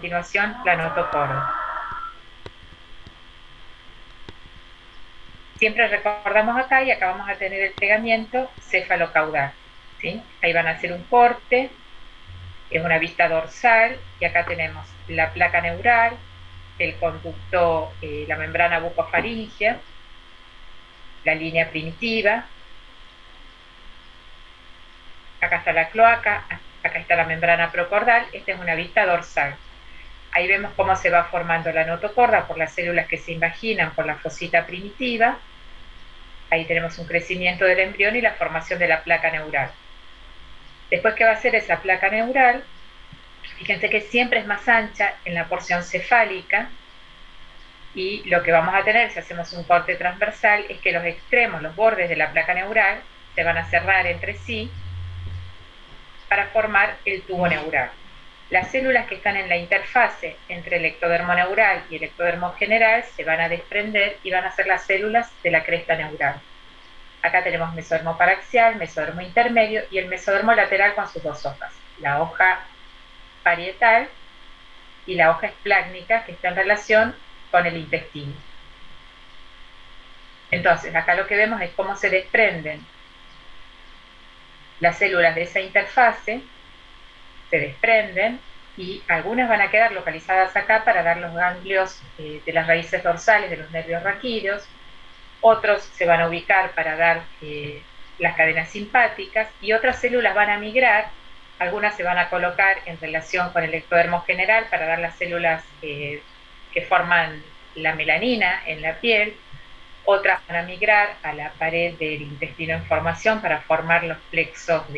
continuación la notocorda. Siempre recordamos acá, y acá vamos a tener el plegamiento cefalocaudal, ¿sí? Ahí van a hacer un corte, es una vista dorsal, y acá tenemos la placa neural, el conducto, la membrana bucofaringea, la línea primitiva, acá está la cloaca, acá está la membrana procordal. Esta es una vista dorsal. Ahí vemos cómo se va formando la notocorda por las células que se invaginan por la fosita primitiva. Ahí tenemos un crecimiento del embrión y la formación de la placa neural. Después, ¿qué va a hacer esa placa neural? Fíjense que siempre es más ancha en la porción cefálica, y lo que vamos a tener si hacemos un corte transversal es que los extremos, los bordes de la placa neural, se van a cerrar entre sí para formar el tubo neural. Las células que están en la interfase entre el ectodermo neural y el ectodermo general se van a desprender y van a ser las células de la cresta neural. Acá tenemos mesodermo paraxial, mesodermo intermedio y el mesodermo lateral con sus dos hojas, la hoja parietal y la hoja esplácnica, que está en relación con el intestino. Entonces, acá lo que vemos es cómo se desprenden las células de esa interfase, se desprenden, y algunas van a quedar localizadas acá para dar los ganglios de las raíces dorsales de los nervios raquídeos, otros se van a ubicar para dar las cadenas simpáticas, y otras células van a migrar, algunas se van a colocar en relación con el ectodermo general para dar las células que forman la melanina en la piel, otras van a migrar a la pared del intestino en formación para formar los plexos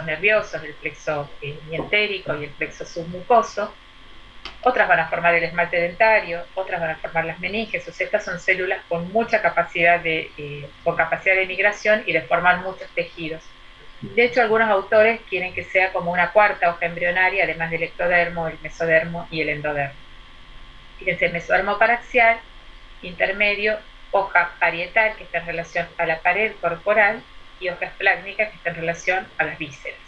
nerviosos, el plexo mientérico y el plexo submucoso, otras van a formar el esmalte dentario, otras van a formar las meninges. O sea, estas son células con mucha capacidad con capacidad de migración y de formar muchos tejidos. De hecho, algunos autores quieren que sea como una cuarta hoja embrionaria, además del ectodermo, el mesodermo y el endodermo. Fíjense, mesodermo paraxial, intermedio, hoja parietal, que está en relación a la pared corporal, y hoja esplácnica, que está en relación a las vísceras.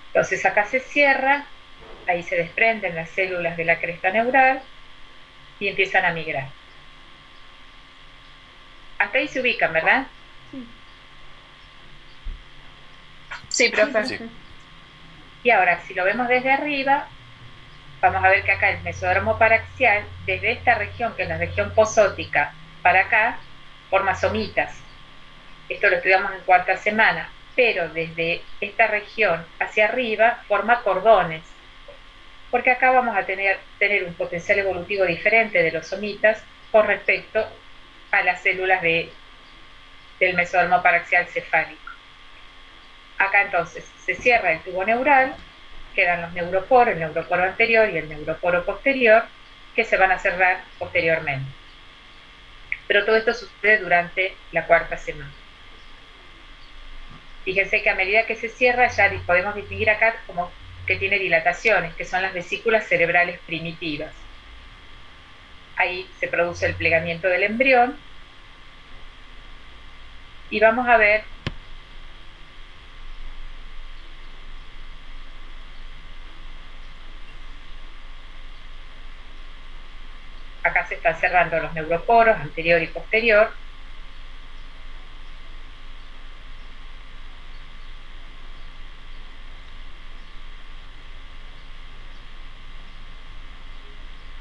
Entonces acá se cierra, ahí se desprenden las células de la cresta neural y empiezan a migrar. Hasta ahí se ubican, ¿verdad? Sí, profe. Sí. Y ahora, si lo vemos desde arriba, vamos a ver que acá el mesodermo paraxial, desde esta región, que es la región posótica, para acá, forma somitas. Esto lo estudiamos en cuarta semana, pero desde esta región hacia arriba forma cordones, porque acá vamos a tener un potencial evolutivo diferente de los somitas con respecto a las células del mesodermo paraxial cefálico. Acá entonces se cierra el tubo neural, quedan los neuroporos, el neuroporo anterior y el neuroporo posterior, que se van a cerrar posteriormente. Pero todo esto sucede durante la cuarta semana. Fíjense que a medida que se cierra ya podemos distinguir acá como que tiene dilataciones, que son las vesículas cerebrales primitivas. Ahí se produce el plegamiento del embrión, y vamos a ver acá se están cerrando los neuroporos anterior y posterior.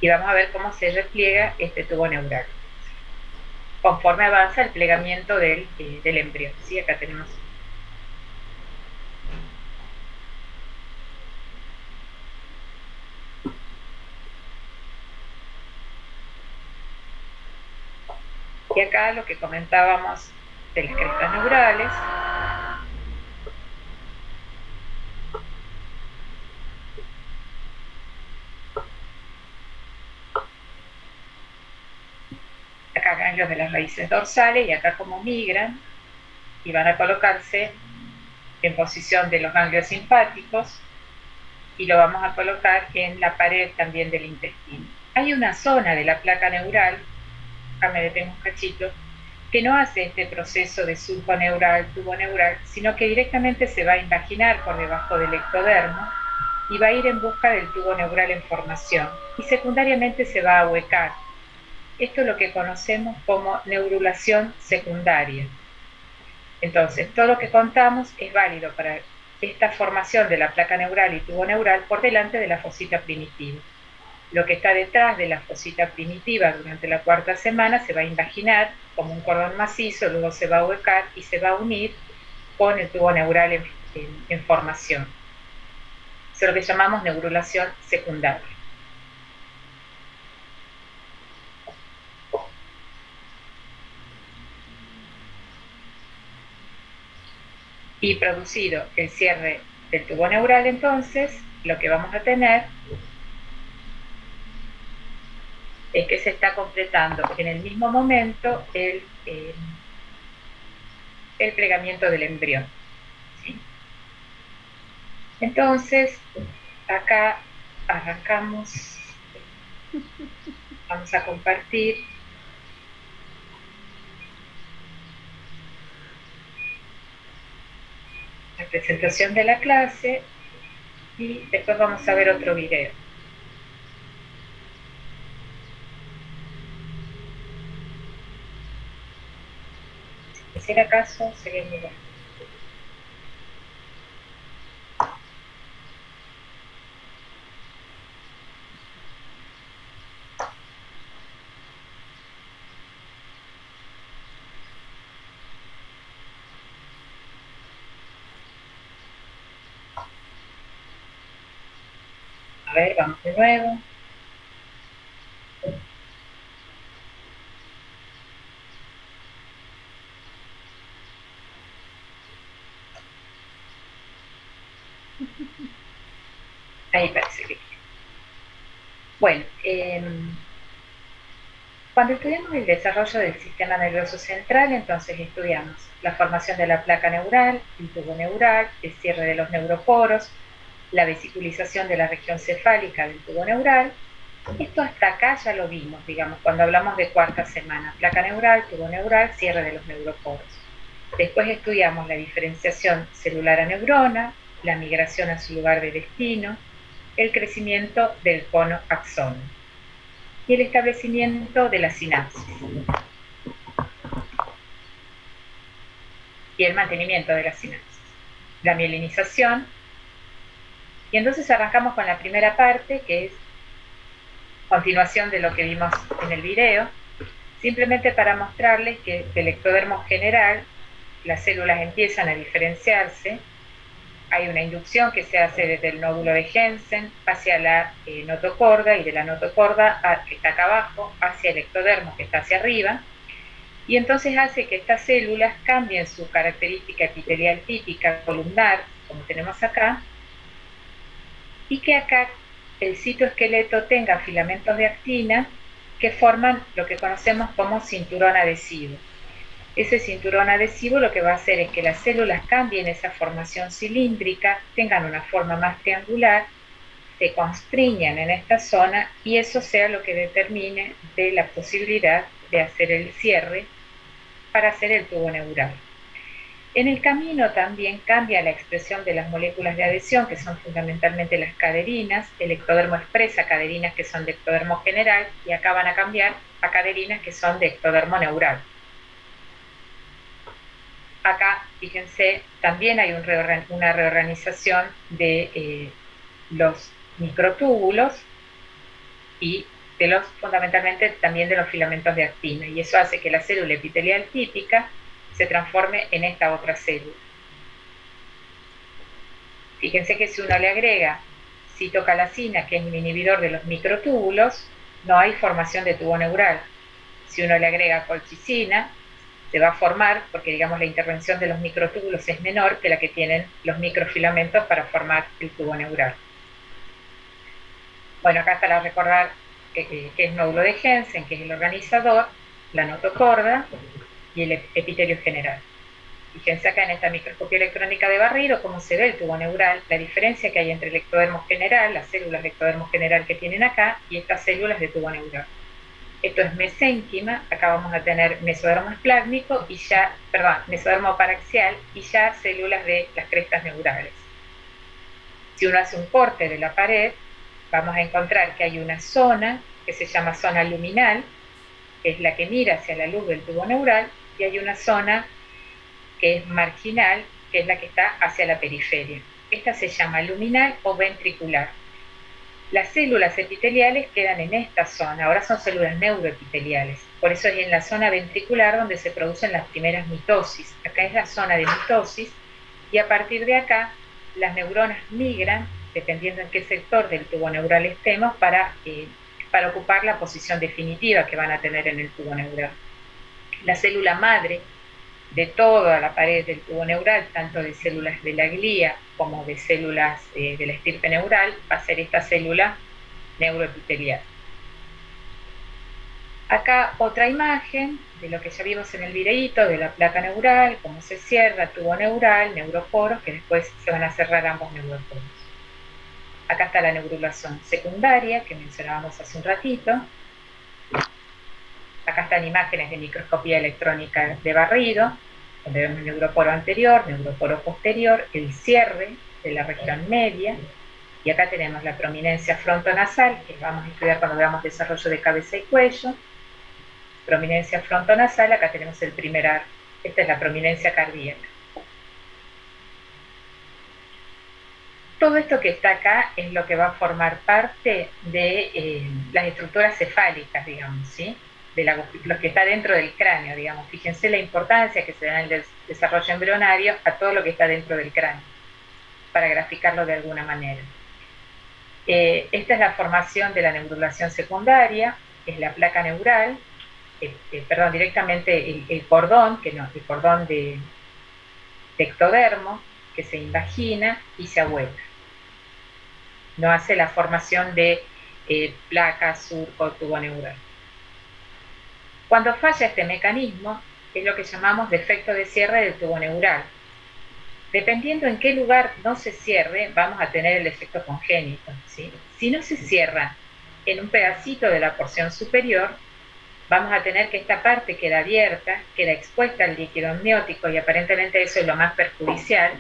Y vamos a ver cómo se repliega este tubo neural conforme avanza el plegamiento del embrión. ¿Sí? Acá tenemos. Y acá lo que comentábamos de las crestas neurales. Acá ganglios de las raíces dorsales, y acá como migran y van a colocarse en posición de los ganglios simpáticos, y lo vamos a colocar en la pared también del intestino. Hay una zona de la placa neural, acá me detengo un cachito, que no hace este proceso de surco neural, tubo neural, sino que directamente se va a invaginar por debajo del ectodermo y va a ir en busca del tubo neural en formación y secundariamente se va a ahuecar. Esto es lo que conocemos como neurulación secundaria. Entonces, todo lo que contamos es válido para esta formación de la placa neural y tubo neural por delante de la fosita primitiva. Lo que está detrás de la fosita primitiva durante la cuarta semana se va a invaginar como un cordón macizo, luego se va a ahuecar y se va a unir con el tubo neural en formación. Eso es lo que llamamos neurulación secundaria. Y producido el cierre del tubo neural, entonces, lo que vamos a tener es que se está completando en el mismo momento el plegamiento del embrión. ¿Sí? Entonces, acá arrancamos, vamos a compartir la presentación de la clase y después vamos a ver otro video. Si era caso, sería muy bueno. A ver, vamos de nuevo. Ahí parece que. Bueno, cuando estudiamos el desarrollo del sistema nervioso central, entonces estudiamos la formación de la placa neural, el tubo neural, el cierre de los neuroporos, la vesiculización de la región cefálica del tubo neural. Esto hasta acá ya lo vimos, digamos, cuando hablamos de cuarta semana, placa neural, tubo neural, cierre de los neuroporos. Después estudiamos la diferenciación celular a neurona, la migración a su lugar de destino, el crecimiento del cono axón y el establecimiento de la sinapsis y el mantenimiento de la sinapsis, la mielinización. Y entonces arrancamos con la primera parte, que es continuación de lo que vimos en el video, simplemente para mostrarles que del ectodermo general las células empiezan a diferenciarse. Hay una inducción que se hace desde el nódulo de Jensen hacia la notocorda y de la notocorda, que está acá abajo, hacia el ectodermo que está hacia arriba, y entonces hace que estas células cambien su característica epitelial típica columnar, como tenemos acá, y que acá el citoesqueleto tenga filamentos de actina que forman lo que conocemos como cinturón adhesivo. Ese cinturón adhesivo lo que va a hacer es que las células cambien esa formación cilíndrica, tengan una forma más triangular, se constriñan en esta zona y eso sea lo que determine de la posibilidad de hacer el cierre para hacer el tubo neural. En el camino también cambia la expresión de las moléculas de adhesión, que son fundamentalmente las caderinas. El ectodermo expresa caderinas que son de ectodermo general y acá van a cambiar a caderinas que son de ectodermo neural. Acá, fíjense, también hay una reorganización de los microtúbulos y fundamentalmente también de los filamentos de actina, y eso hace que la célula epitelial típica se transforme en esta otra célula. Fíjense que si uno le agrega citocalacina, que es un inhibidor de los microtúbulos, no hay formación de tubo neural. Si uno le agrega colchicina, se va a formar, porque digamos la intervención de los microtúbulos es menor que la que tienen los microfilamentos para formar el tubo neural. Bueno, acá para recordar que es nódulo de Jensen, que es el organizador, la notocorda y el epitelio general. Fíjense acá en esta microscopía electrónica de Barreiro cómo se ve el tubo neural, la diferencia que hay entre el ectodermo general, las células de ectodermo general que tienen acá, y estas células de tubo neural. Esto es mesénquima, acá vamos a tener mesodermo esplásmico y ya, mesodermo paraxial y ya células de las crestas neurales. Si uno hace un corte de la pared, vamos a encontrar que hay una zona que se llama zona luminal, que es la que mira hacia la luz del tubo neural, y hay una zona que es marginal, que es la que está hacia la periferia. Esta se llama luminal o ventricular. Las células epiteliales quedan en esta zona, ahora son células neuroepiteliales. Por eso es en la zona ventricular donde se producen las primeras mitosis. Acá es la zona de mitosis y a partir de acá las neuronas migran, dependiendo en qué sector del tubo neural estemos, para ocupar la posición definitiva que van a tener en el tubo neural. La célula madre de toda la pared del tubo neural, tanto de células de la glía como de células de la estirpe neural, va a ser esta célula neuroepitelial. Acá otra imagen de lo que ya vimos en el videíto, de la placa neural, cómo se cierra, tubo neural, neuroporos, que después se van a cerrar ambos neuroporos. Acá está la neurulación secundaria, que mencionábamos hace un ratito. Acá están imágenes de microscopía electrónica de barrido, donde vemos el neuroporo anterior, neuroporo posterior, el cierre de la región media, y acá tenemos la prominencia frontonasal, que vamos a estudiar cuando veamos desarrollo de cabeza y cuello. Prominencia frontonasal, acá tenemos el primer arco. Esta es la prominencia cardíaca. Todo esto que está acá es lo que va a formar parte de las estructuras cefálicas, digamos, ¿sí? De lo que está dentro del cráneo, digamos. Fíjense la importancia que se da en el desarrollo embrionario a todo lo que está dentro del cráneo, para graficarlo de alguna manera. Esta es la formación de la neurulación secundaria, es la placa neural, directamente el cordón, el cordón de ectodermo, que se invagina y se abuela. No hace la formación de placa, surco, tubo neural. Cuando falla este mecanismo, es lo que llamamos defecto de cierre del tubo neural. Dependiendo en qué lugar no se cierre, vamos a tener el defecto congénito, ¿sí? Si no se cierra en un pedacito de la porción superior, vamos a tener que esta parte queda abierta, queda expuesta al líquido amniótico y aparentemente eso es lo más perjudicial,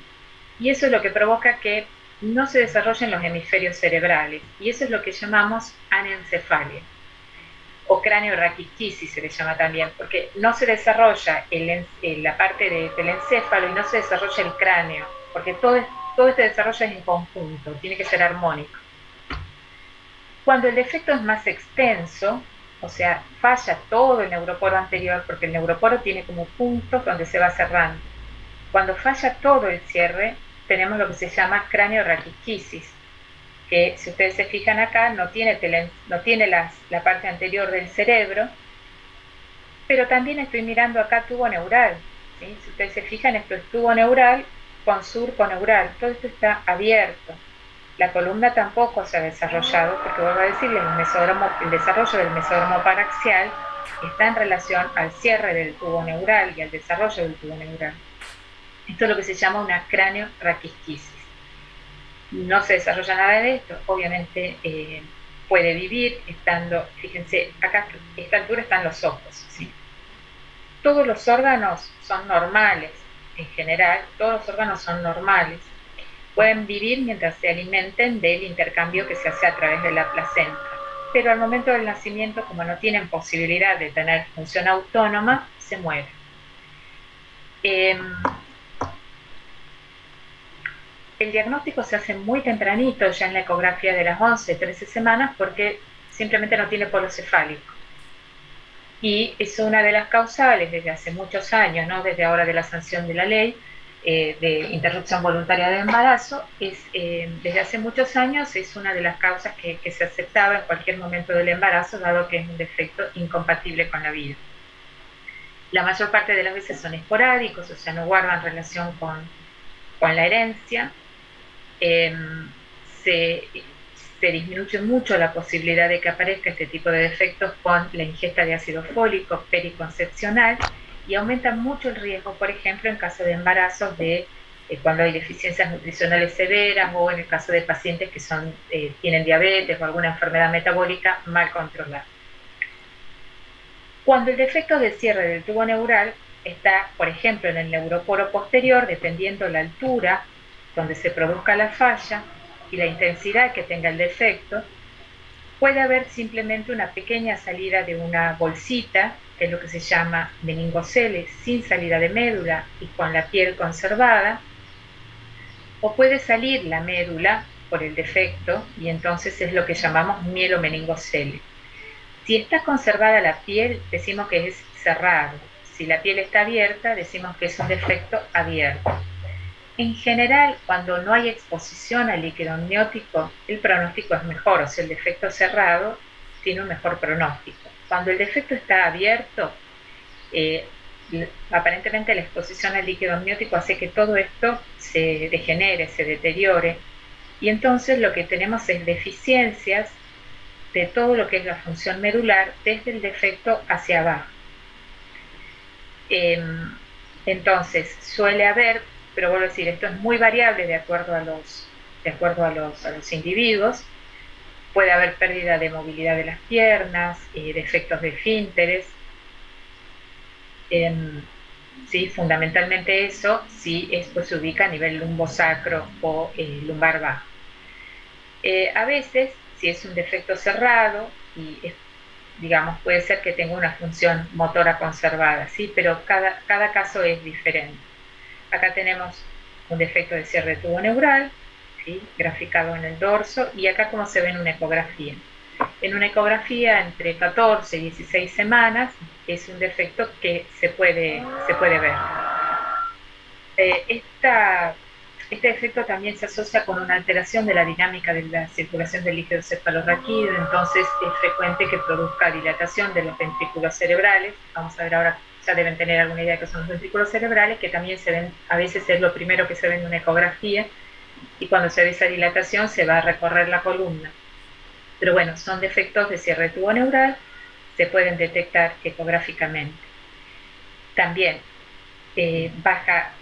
y eso es lo que provoca que no se desarrollen los hemisferios cerebrales, y eso es lo que llamamos anencefalia, o cráneo-raquisquisis se le llama también, porque no se desarrolla la parte del encéfalo y no se desarrolla el cráneo, porque todo este desarrollo es en conjunto, tiene que ser armónico. Cuando el defecto es más extenso, o sea, falla todo el neuroporo anterior, porque el neuroporo tiene como puntos donde se va cerrando. Cuando falla todo el cierre, tenemos lo que se llama cráneo-raquisquisis, que si ustedes se fijan acá, no tiene la parte anterior del cerebro, pero también estoy mirando acá tubo neural, ¿sí? Si ustedes se fijan, esto es tubo neural con surco neural, todo esto está abierto. La columna tampoco se ha desarrollado, porque vuelvo a decirles, el desarrollo del mesodermo paraxial está en relación al cierre del tubo neural y al desarrollo del tubo neural. Esto es lo que se llama una cráneo-raquisquisis. No se desarrolla nada de esto, obviamente puede vivir estando, fíjense, acá a esta altura están los ojos, ¿sí? Todos los órganos son normales, en general, todos los órganos son normales. Pueden vivir mientras se alimenten del intercambio que se hace a través de la placenta, pero al momento del nacimiento, como no tienen posibilidad de tener función autónoma, se mueren. El diagnóstico se hace muy tempranito, ya en la ecografía de las 11, 13 semanas, porque simplemente no tiene polo cefálico. Y es una de las causales desde hace muchos años, no desde ahora de la sanción de la ley, de interrupción voluntaria de embarazo, desde hace muchos años es una de las causas que se aceptaba en cualquier momento del embarazo, dado que es un defecto incompatible con la vida. La mayor parte de las veces son esporádicos, o sea, no guardan relación con la herencia. Se disminuye mucho la posibilidad de que aparezca este tipo de defectos con la ingesta de ácido fólico periconcepcional, y aumenta mucho el riesgo, por ejemplo, en caso de embarazos cuando hay deficiencias nutricionales severas, o en el caso de pacientes que tienen diabetes o alguna enfermedad metabólica mal controlada. Cuando el defecto de cierre del tubo neural está, por ejemplo, en el neuroporo posterior, dependiendo la altura donde se produzca la falla, y la intensidad que tenga el defecto, puede haber simplemente una pequeña salida de una bolsita, que es lo que se llama meningocele, sin salida de médula y con la piel conservada, o puede salir la médula por el defecto y entonces es lo que llamamos mielomeningocele. Si está conservada la piel, decimos que es cerrado. Si la piel está abierta, decimos que es un defecto abierto. En general, cuando no hay exposición al líquido amniótico, el pronóstico es mejor, o sea, el defecto cerrado tiene un mejor pronóstico. Cuando el defecto está abierto, aparentemente la exposición al líquido amniótico hace que todo esto se degenere, se deteriore, y entonces lo que tenemos es deficiencias de todo lo que es la función medular desde el defecto hacia abajo. Entonces suele haber, pero vuelvo a decir, esto es muy variable de acuerdo a los individuos. Puede haber pérdida de movilidad de las piernas, defectos de esfínteres. Sí, fundamentalmente eso, si esto se ubica a nivel lumbosacro o lumbar bajo. A veces, si es un defecto cerrado, y digamos, puede ser que tenga una función motora conservada, ¿sí? Pero cada caso es diferente. Acá tenemos un defecto de cierre de tubo neural, ¿sí? Graficado en el dorso, y acá como se ve en una ecografía. En una ecografía entre 14 y 16 semanas es un defecto que se puede ver. Este defecto también se asocia con una alteración de la dinámica de la circulación del líquido cefalorraquídeo, entonces es frecuente que produzca dilatación de los ventrículos cerebrales. Vamos a ver ahora, ya deben tener alguna idea de qué son los ventrículos cerebrales, que también se ven, a veces es lo primero que se ve en una ecografía, y cuando se ve esa dilatación se va a recorrer la columna. Pero bueno, son defectos de cierre de tubo neural, se pueden detectar ecográficamente. También baja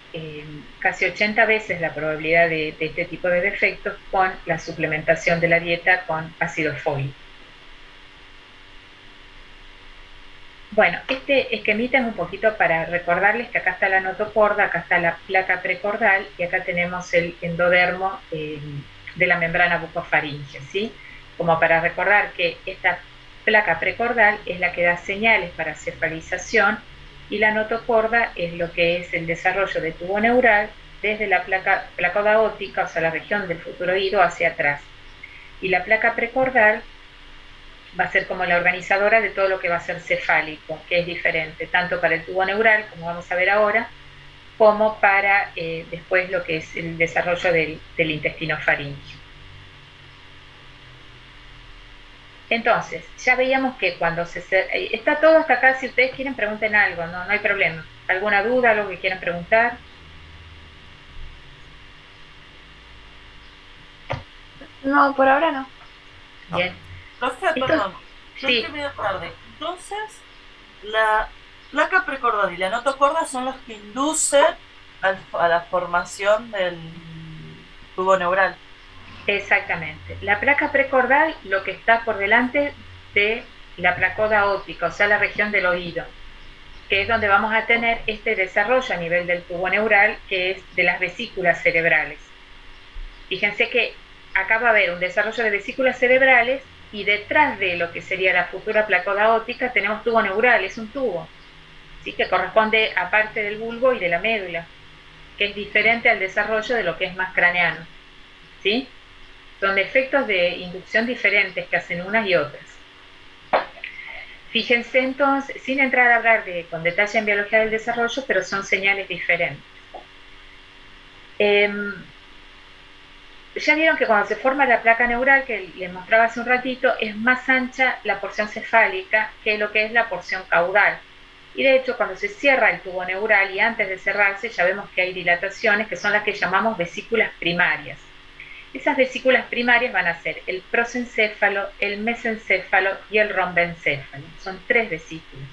casi 80 veces la probabilidad de este tipo de defectos con la suplementación de la dieta con ácido fólico. Bueno, este esquemita es un poquito para recordarles que acá está la notocorda, acá está la placa precordal y acá tenemos el endodermo de la membrana bucofaríngea, ¿sí? Como para recordar que esta placa precordal es la que da señales para cefalización, y la notocorda es lo que es el desarrollo de tubo neural desde la placoda óptica, o sea, la región del futuro oído, hacia atrás. Y la placa precordal va a ser como la organizadora de todo lo que va a ser cefálico, que es diferente, tanto para el tubo neural, como vamos a ver ahora, como para después lo que es el desarrollo del intestino faríngeo. Entonces, ya veíamos que cuando está todo hasta acá, si ustedes quieren pregunten algo, no hay problema. ¿Alguna duda, algo que quieran preguntar? No, por ahora no. Bien. Profe, perdón, yo sí. entré medio tarde. Entonces, la placa precordal y la notocorda son los que inducen a la formación del tubo neural. Exactamente. La placa precordal, lo que está por delante de la placoda óptica, o sea, la región del oído, que es donde vamos a tener este desarrollo a nivel del tubo neural, que es de las vesículas cerebrales. Fíjense que acá va a haber un desarrollo de vesículas cerebrales y detrás de lo que sería la futura placoda óptica tenemos tubo neural, es un tubo, ¿sí? Que corresponde a parte del bulbo y de la médula, que es diferente al desarrollo de lo que es más craneano, ¿sí? Son efectos de inducción diferentes que hacen unas y otras. Fíjense entonces, sin entrar a hablar con detalle en biología del desarrollo, pero son señales diferentes. Ya vieron que cuando se forma la placa neural, que les mostraba hace un ratito, es más ancha la porción cefálica que lo que es la porción caudal. Y de hecho, cuando se cierra el tubo neural y antes de cerrarse, ya vemos que hay dilataciones que son las que llamamos vesículas primarias. Esas vesículas primarias van a ser el prosencéfalo, el mesencéfalo y el rombencéfalo. Son 3 vesículas.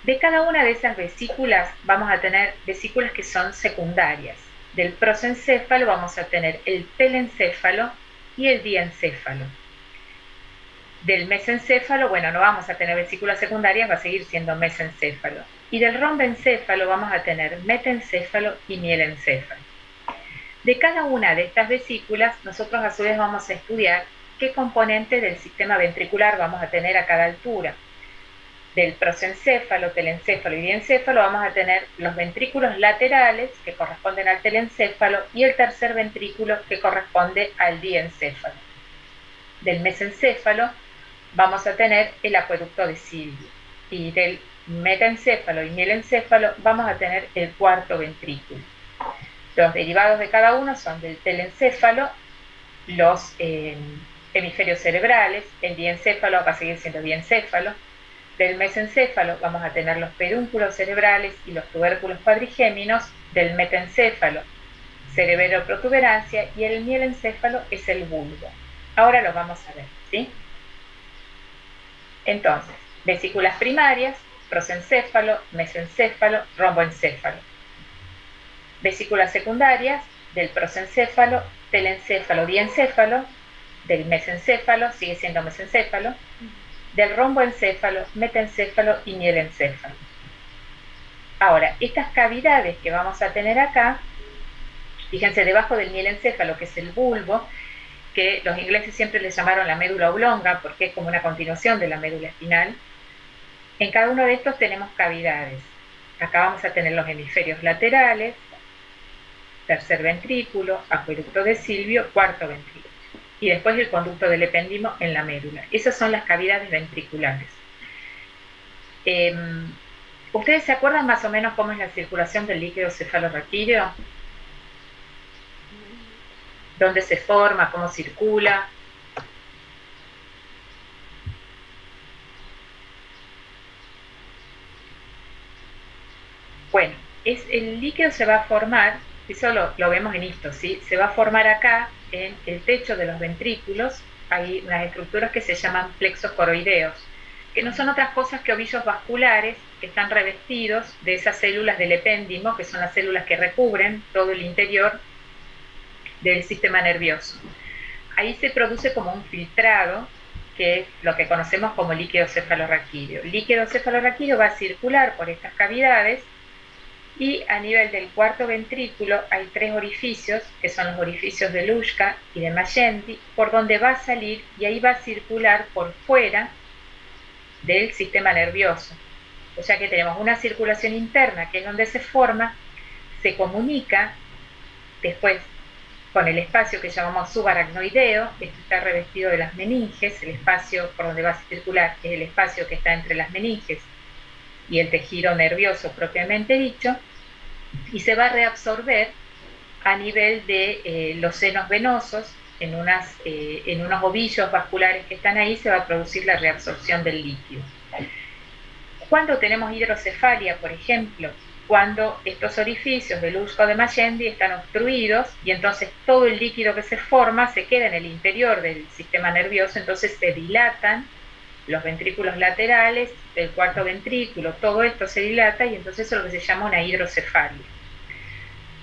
De cada una de esas vesículas vamos a tener vesículas que son secundarias. Del prosencéfalo vamos a tener el telencéfalo y el diencéfalo. Del mesencéfalo, bueno, no vamos a tener vesículas secundarias, va a seguir siendo mesencéfalo. Y del rombencéfalo vamos a tener metencéfalo y mielencéfalo. De cada una de estas vesículas, nosotros a su vez vamos a estudiar qué componente del sistema ventricular vamos a tener a cada altura. Del prosencéfalo, telencéfalo y diencéfalo vamos a tener los ventrículos laterales, que corresponden al telencéfalo, y el tercer ventrículo, que corresponde al diencéfalo. Del mesencéfalo vamos a tener el acueducto de Silvio, y del metaencéfalo y mielencéfalo vamos a tener el cuarto ventrículo. Los derivados de cada uno son del telencéfalo, los hemisferios cerebrales, el diencéfalo va a seguir siendo diencéfalo. Del mesencéfalo vamos a tener los pedúnculos cerebrales y los tubérculos cuadrigéminos. Del metaencéfalo, cerebroprotuberancia, y el mielencéfalo es el bulbo. Ahora los vamos a ver, ¿sí? Entonces, vesículas primarias, prosencéfalo, mesencéfalo, romboencéfalo. Vesículas secundarias, del prosencéfalo, telencéfalo, diencéfalo. Del mesencéfalo, sigue siendo mesencéfalo. Del romboencéfalo, metaencéfalo y mielencéfalo. Ahora, estas cavidades que vamos a tener acá, fíjense, debajo del mielencéfalo, que es el bulbo, que los ingleses siempre le llamaron la médula oblonga, porque es como una continuación de la médula espinal. En cada uno de estos tenemos cavidades. Acá vamos a tener los hemisferios laterales, tercer ventrículo, acueducto de Silvio, cuarto ventrículo, y después el conducto del epéndimo en la médula. Esas son las cavidades ventriculares. ¿Ustedes se acuerdan más o menos cómo es la circulación del líquido cefalorraquídeo? ¿Dónde se forma? ¿Cómo circula? Bueno, el líquido se va a formar, eso lo vemos en esto, ¿sí? Se va a formar acá, en el techo de los ventrículos. Hay unas estructuras que se llaman plexos coroideos, que no son otras cosas que ovillos vasculares que están revestidos de esas células del epéndimo, que son las células que recubren todo el interior del sistema nervioso. Ahí se produce como un filtrado, que es lo que conocemos como líquido cefalorraquídeo. El líquido cefalorraquídeo va a circular por estas cavidades, y a nivel del cuarto ventrículo hay tres orificios, que son los orificios de Luschka y de Magendie, por donde va a salir, y ahí va a circular por fuera del sistema nervioso. O sea que tenemos una circulación interna, que es donde se forma, se comunica después con el espacio que llamamos subaracnoideo. Esto está revestido de las meninges. El espacio por donde va a circular es el espacio que está entre las meninges y el tejido nervioso propiamente dicho, y se va a reabsorber a nivel de los senos venosos. En unos ovillos vasculares que están ahí se va a producir la reabsorción del líquido. Cuando tenemos hidrocefalia, por ejemplo, cuando estos orificios de Luschka o de Magendie están obstruidos, y entonces todo el líquido que se forma se queda en el interior del sistema nervioso, entonces se dilatan los ventrículos laterales, el cuarto ventrículo, todo esto se dilata, y entonces eso es lo que se llama una hidrocefalia.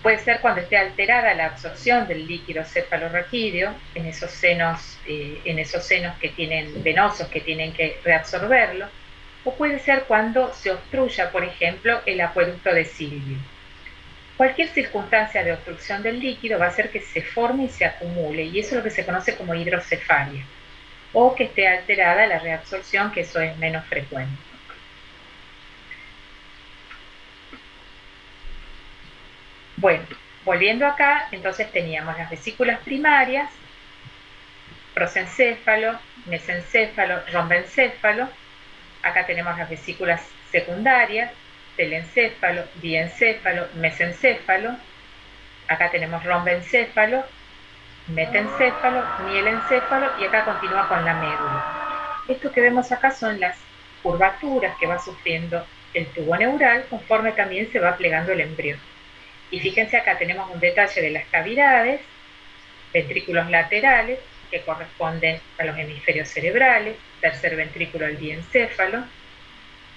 Puede ser cuando esté alterada la absorción del líquido cefalorraquídeo en esos senos que tienen venosos, que tienen que reabsorberlo, o puede ser cuando se obstruya, por ejemplo, el acueducto de Silvio. Cualquier circunstancia de obstrucción del líquido va a hacer que se forme y se acumule, y eso es lo que se conoce como hidrocefalia, o que esté alterada la reabsorción, que eso es menos frecuente. Bueno, volviendo acá, entonces teníamos las vesículas primarias, prosencéfalo, mesencéfalo, rombencéfalo. Acá tenemos las vesículas secundarias, telencéfalo, diencéfalo, mesencéfalo. Acá tenemos rombencéfalo, metaencéfalo, mielencéfalo, y acá continúa con la médula. Esto que vemos acá son las curvaturas que va sufriendo el tubo neural conforme también se va plegando el embrión. Y fíjense, acá tenemos un detalle de las cavidades, ventrículos laterales, que corresponden a los hemisferios cerebrales, tercer ventrículo al diencéfalo,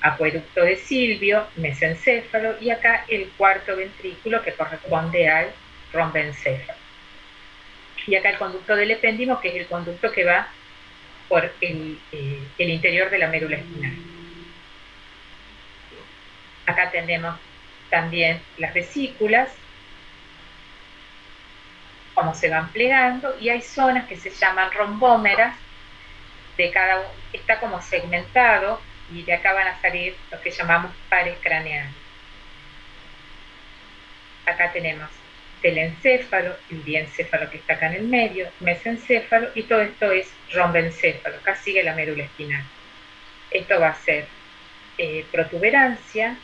acueducto de Silvio, mesencéfalo, y acá el cuarto ventrículo, que corresponde al rombencéfalo. Y acá el conducto del epéndimo, que es el conducto que va por el interior de la médula espinal. Acá tenemos también las vesículas, cómo se van plegando, y hay zonas que se llaman rombómeras, de cada uno, está como segmentado, y de acá van a salir los que llamamos pares craneales. Acá tenemos telencéfalo, el diencéfalo que está acá en el medio, mesencéfalo, y todo esto es rombencéfalo. Acá sigue la médula espinal. Esto va a ser protuberancia,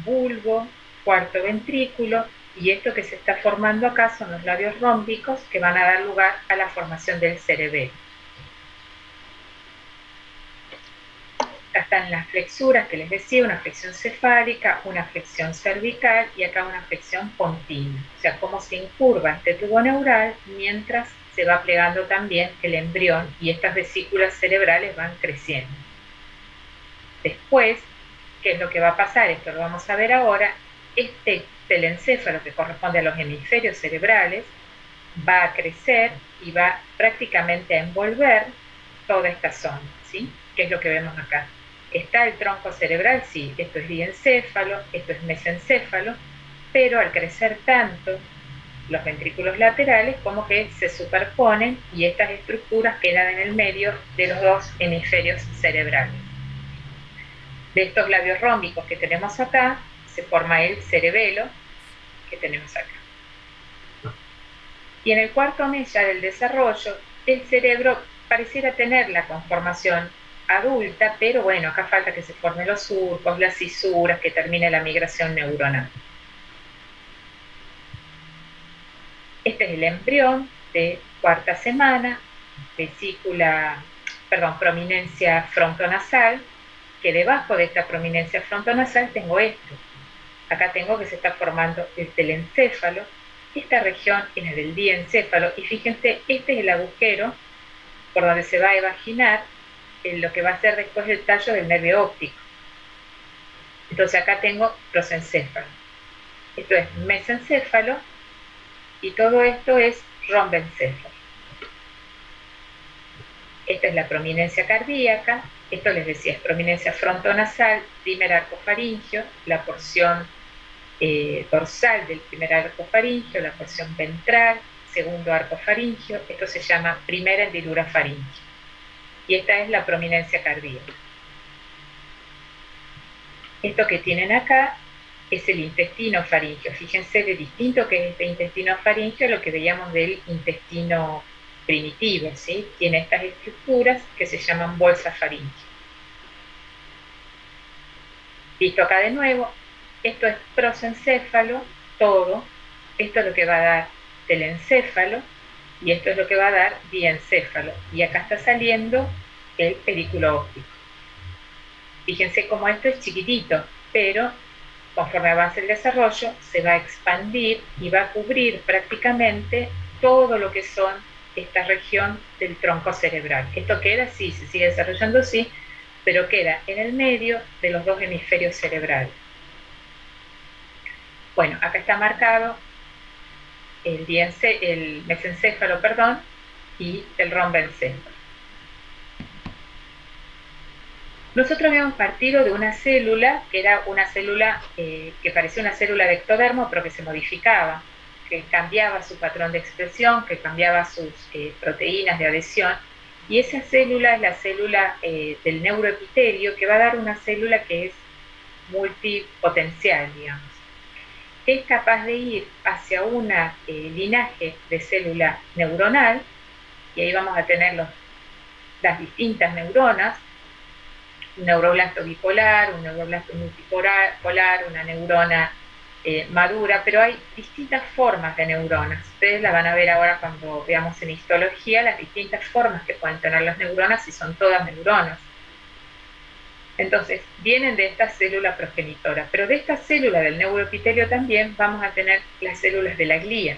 bulbo, cuarto ventrículo, y esto que se está formando acá son los labios rómbicos que van a dar lugar a la formación del cerebelo. Acá están las flexuras que les decía, una flexión cefálica, una flexión cervical y acá una flexión pontina. O sea, cómo se incurva este tubo neural mientras se va plegando también el embrión y estas vesículas cerebrales van creciendo. Después, ¿qué es lo que va a pasar? Esto lo vamos a ver ahora. Este telencéfalo que corresponde a los hemisferios cerebrales va a crecer y va prácticamente a envolver toda esta zona, ¿sí? ¿Qué es lo que vemos acá? Está el tronco cerebral, sí, esto es diencéfalo, esto es mesencéfalo, pero al crecer tanto los ventrículos laterales como que se superponen y estas estructuras quedan en el medio de los dos hemisferios cerebrales. De estos labios rómbicos que tenemos acá, se forma el cerebelo que tenemos acá. Y en el cuarto mes ya del desarrollo, el cerebro pareciera tener la conformación adulta, pero bueno, acá falta que se formen los surcos, las cisuras, que termine la migración neuronal. Este es el embrión de cuarta semana, prominencia frontonasal, que debajo de esta prominencia frontonasal tengo esto. Acá tengo que se está formando el telencéfalo, esta región es la del diencéfalo, y fíjense, este es el agujero por donde se va a evaginar lo que va a ser después el tallo del nervio óptico. Entonces acá tengo prosencéfalo. Esto es mesencéfalo y todo esto es rombencéfalo. Esta es la prominencia cardíaca. Esto les decía, es prominencia frontonasal, primer arco faríngeo, la porción dorsal del primer arco faríngeo, la porción ventral, segundo arco faríngeo. Esto se llama primera hendidura faríngea. Y esta es la prominencia cardíaca. Esto que tienen acá es el intestino faríngeo. Fíjense de distinto que es este intestino faríngeo a lo que veíamos del intestino primitivo, ¿sí? Tiene estas estructuras que se llaman bolsa faríngea. Visto acá de nuevo, esto es prosencéfalo, todo. Esto es lo que va a dar telencéfalo, y esto es lo que va a dar diencéfalo. Y acá está saliendo el pedículo óptico. Fíjense cómo esto es chiquitito, pero conforme avance el desarrollo se va a expandir y va a cubrir prácticamente todo lo que son esta región del tronco cerebral. Esto queda así, se sigue desarrollando así, pero queda en el medio de los dos hemisferios cerebrales. Bueno, acá está marcado el mesencéfalo, y el rombencéfalo. Nosotros habíamos partido de una célula, que era una célula que parecía una célula de ectodermo, pero que se modificaba, que cambiaba su patrón de expresión, que cambiaba sus proteínas de adhesión, y esa célula es la célula del neuroepitelio, que va a dar una célula que es multipotencial, digamos. Es capaz de ir hacia un linaje de célula neuronal, y ahí vamos a tener las distintas neuronas, un neuroblasto bipolar, un neuroblasto multipolar, una neurona madura, pero hay distintas formas de neuronas. Ustedes la van a ver ahora cuando veamos en histología las distintas formas que pueden tener las neuronas, y son todas neuronas. Entonces, vienen de esta célula progenitora, pero de esta célula del neuroepitelio también vamos a tener las células de la glía.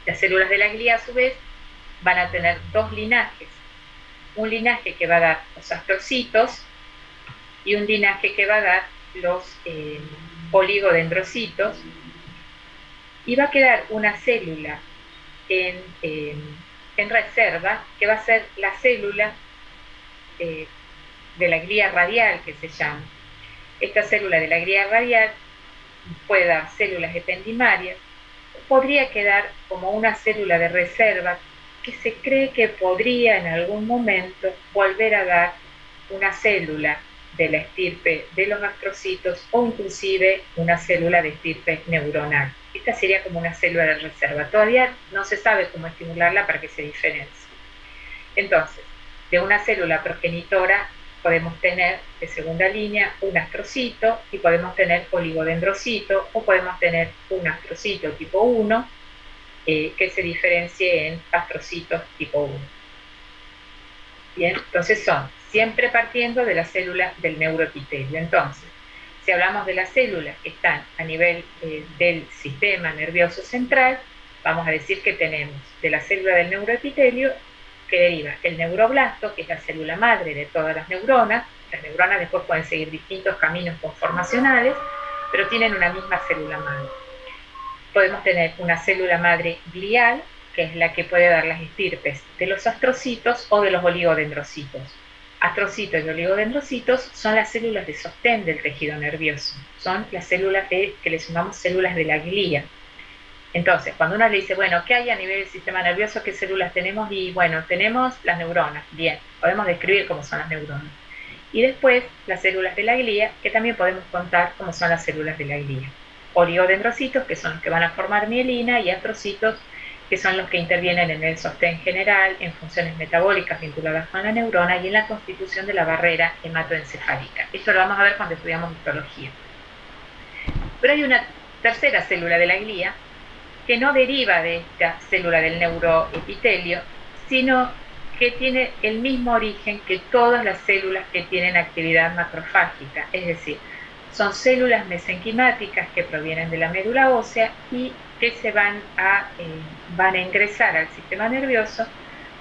Las células de la glía, a su vez, van a tener dos linajes. Un linaje que va a dar los astrocitos y un linaje que va a dar los oligodendrocitos, y va a quedar una célula en reserva, que va a ser la célula de la glía radial, que se llama. Esta célula de la glía radial puede dar células ependimarias, podría quedar como una célula de reserva que se cree que podría en algún momento volver a dar una célula de la estirpe de los astrocitos o inclusive una célula de estirpe neuronal. Esta sería como una célula de reserva. Todavía no se sabe cómo estimularla para que se diferencie. Entonces, de una célula progenitora podemos tener de segunda línea un astrocito y podemos tener oligodendrocito o podemos tener un astrocito tipo 1 que se diferencie en astrocitos tipo 1. Bien, entonces son siempre partiendo de las células del neuroepitelio. Entonces, si hablamos de las células que están a nivel del sistema nervioso central, vamos a decir que tenemos de la célula del neuroepitelio que deriva el neuroblasto, que es la célula madre de todas las neuronas. Las neuronas después pueden seguir distintos caminos conformacionales, pero tienen una misma célula madre. Podemos tener una célula madre glial, que es la que puede dar las estirpes de los astrocitos o de los oligodendrocitos. Astrocitos y oligodendrocitos son las células de sostén del tejido nervioso, son las células que les llamamos células de la glía. Entonces, cuando uno le dice, bueno, ¿qué hay a nivel del sistema nervioso? ¿Qué células tenemos? Y bueno, tenemos las neuronas. Bien, podemos describir cómo son las neuronas. Y después, las células de la glía, que también podemos contar cómo son las células de la glía. Oligodendrocitos, que son los que van a formar mielina, y astrocitos, que son los que intervienen en el sostén general, en funciones metabólicas vinculadas con la neurona y en la constitución de la barrera hematoencefálica. Esto lo vamos a ver cuando estudiamos histología. Pero hay una tercera célula de la glía, que no deriva de esta célula del neuroepitelio, sino que tiene el mismo origen que todas las células que tienen actividad macrofágica, es decir, son células mesenquimáticas que provienen de la médula ósea y que se van a ingresar al sistema nervioso,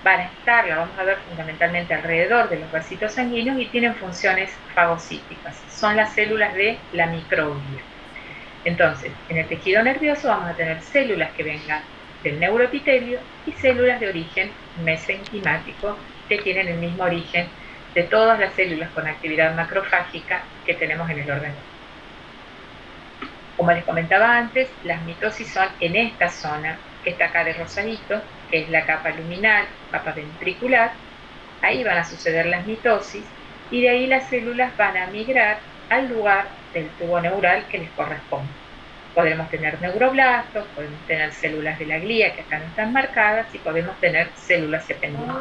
van a estar, la vamos a ver fundamentalmente alrededor de los vasitos sanguíneos y tienen funciones fagocíticas, son las células de la microglia. Entonces, en el tejido nervioso vamos a tener células que vengan del neuroepitelio y células de origen mesenquimático que tienen el mismo origen de todas las células con actividad macrofágica que tenemos en el órgano. Como les comentaba antes, las mitosis son en esta zona que está acá de rosadito, que es la capa luminal, capa ventricular. Ahí van a suceder las mitosis y de ahí las células van a migrar al lugar del tubo neural que les corresponde. Podremos tener neuroblastos, podemos tener células de la glía que acá no están marcadas y podemos tener células ependímicas.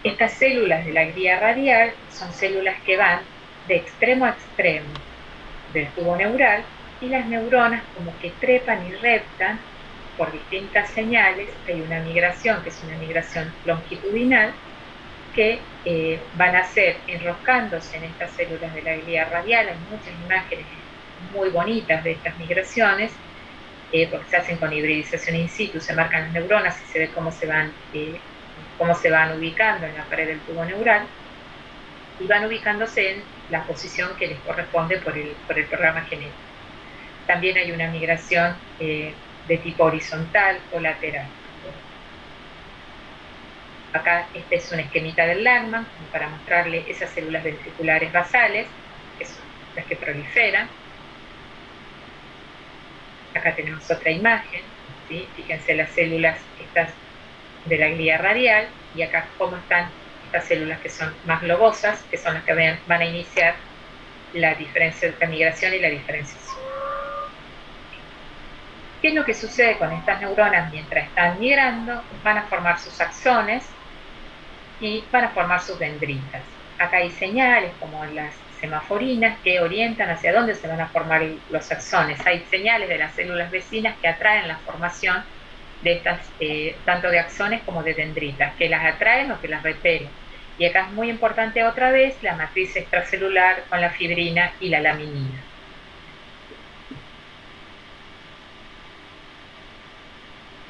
Estas células de la glía radial son células que van de extremo a extremo del tubo neural y las neuronas como que trepan y reptan por distintas señales. Hay una migración que es una migración longitudinal que van a ser enroscándose en estas células de la glía radial. Hay muchas imágenes muy bonitas de estas migraciones, porque se hacen con hibridización in situ, se marcan las neuronas y se ve cómo se van ubicando en la pared del tubo neural, y van ubicándose en la posición que les corresponde por el programa genético. También hay una migración de tipo horizontal o lateral. Acá este es un esquemita del Langermann para mostrarle esas células ventriculares basales, que son las que proliferan. Acá tenemos otra imagen, ¿sí? Fíjense las células estas de la glía radial, y acá cómo están estas células que son más globosas, que son las que van a iniciar la migración y la diferenciación. ¿Qué es lo que sucede con estas neuronas mientras están migrando? Van a formar sus axones y van a formar sus dendritas. Acá hay señales como las semaforinas que orientan hacia dónde se van a formar los axones. Hay señales de las células vecinas que atraen la formación de estas, tanto de axones como de dendritas, que las atraen o que las repelen. Y acá es muy importante otra vez la matriz extracelular con la fibrina y la laminina.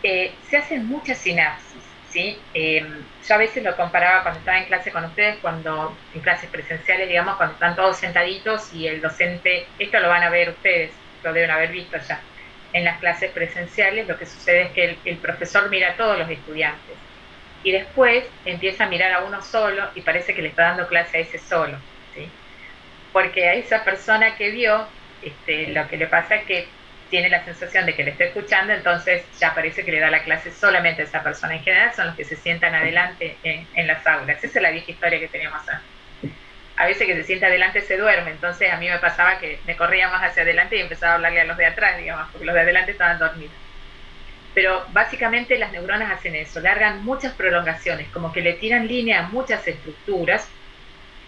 Se hacen muchas sinapsis, ¿sí? Yo a veces lo comparaba cuando estaba en clase con ustedes, en clases presenciales, digamos, cuando están todos sentaditos y el docente, esto lo van a ver ustedes, lo deben haber visto ya, en las clases presenciales lo que sucede es que el profesor mira a todos los estudiantes y después empieza a mirar a uno solo y parece que le está dando clase a ese solo, ¿sí? Porque a esa persona que vio, lo que le pasa es que tiene la sensación de que le está escuchando, entonces ya parece que le da la clase solamente a esa persona. En general son los que se sientan adelante en las aulas. Esa es la vieja historia que teníamos antes. A veces que se sienta adelante se duerme, entonces a mí me pasaba que me corría más hacia adelante y empezaba a hablarle a los de atrás, digamos, porque los de adelante estaban dormidos. Pero básicamente las neuronas hacen eso, largan muchas prolongaciones, como que le tiran línea a muchas estructuras,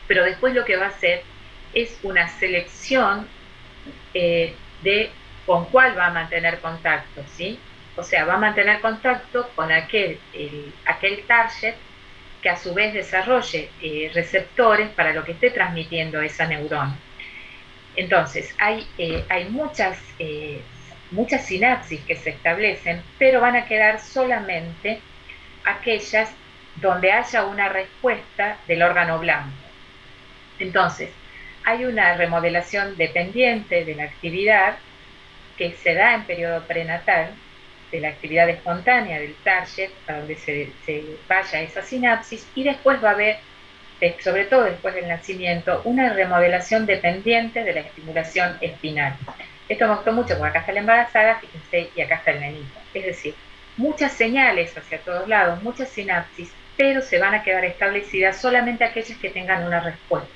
pero después lo que va a hacer es una selección de con cuál va a mantener contacto, ¿sí? O sea, va a mantener contacto con aquel target que a su vez desarrolle receptores para lo que esté transmitiendo esa neurona. Entonces, hay muchas sinapsis que se establecen, pero van a quedar solamente aquellas donde haya una respuesta del órgano blanco. Entonces, hay una remodelación dependiente de la actividad que se da en periodo prenatal, de la actividad espontánea del target, a donde se vaya esa sinapsis, y después va a haber, sobre todo después del nacimiento, una remodelación dependiente de la estimulación espinal. Esto me gustó mucho porque acá está la embarazada, fíjense, y acá está el nenito. Es decir, muchas señales hacia todos lados, muchas sinapsis, pero se van a quedar establecidas solamente aquellas que tengan una respuesta.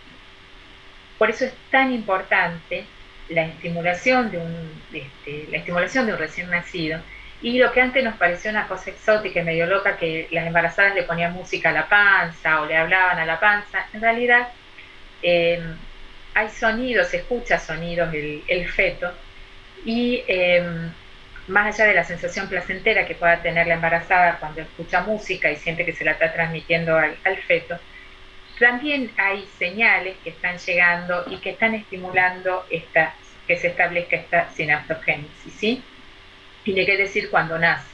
Por eso es tan importante la estimulación de un recién nacido. Y lo que antes nos pareció una cosa exótica y medio loca, que las embarazadas le ponían música a la panza o le hablaban a la panza, en realidad hay sonidos, se escucha sonidos el feto, y más allá de la sensación placentera que pueda tener la embarazada cuando escucha música y siente que se la está transmitiendo al feto, también hay señales que están llegando y que están estimulando que se establezca esta sinaptogénesis, ¿sí? Tiene que decir cuando nace.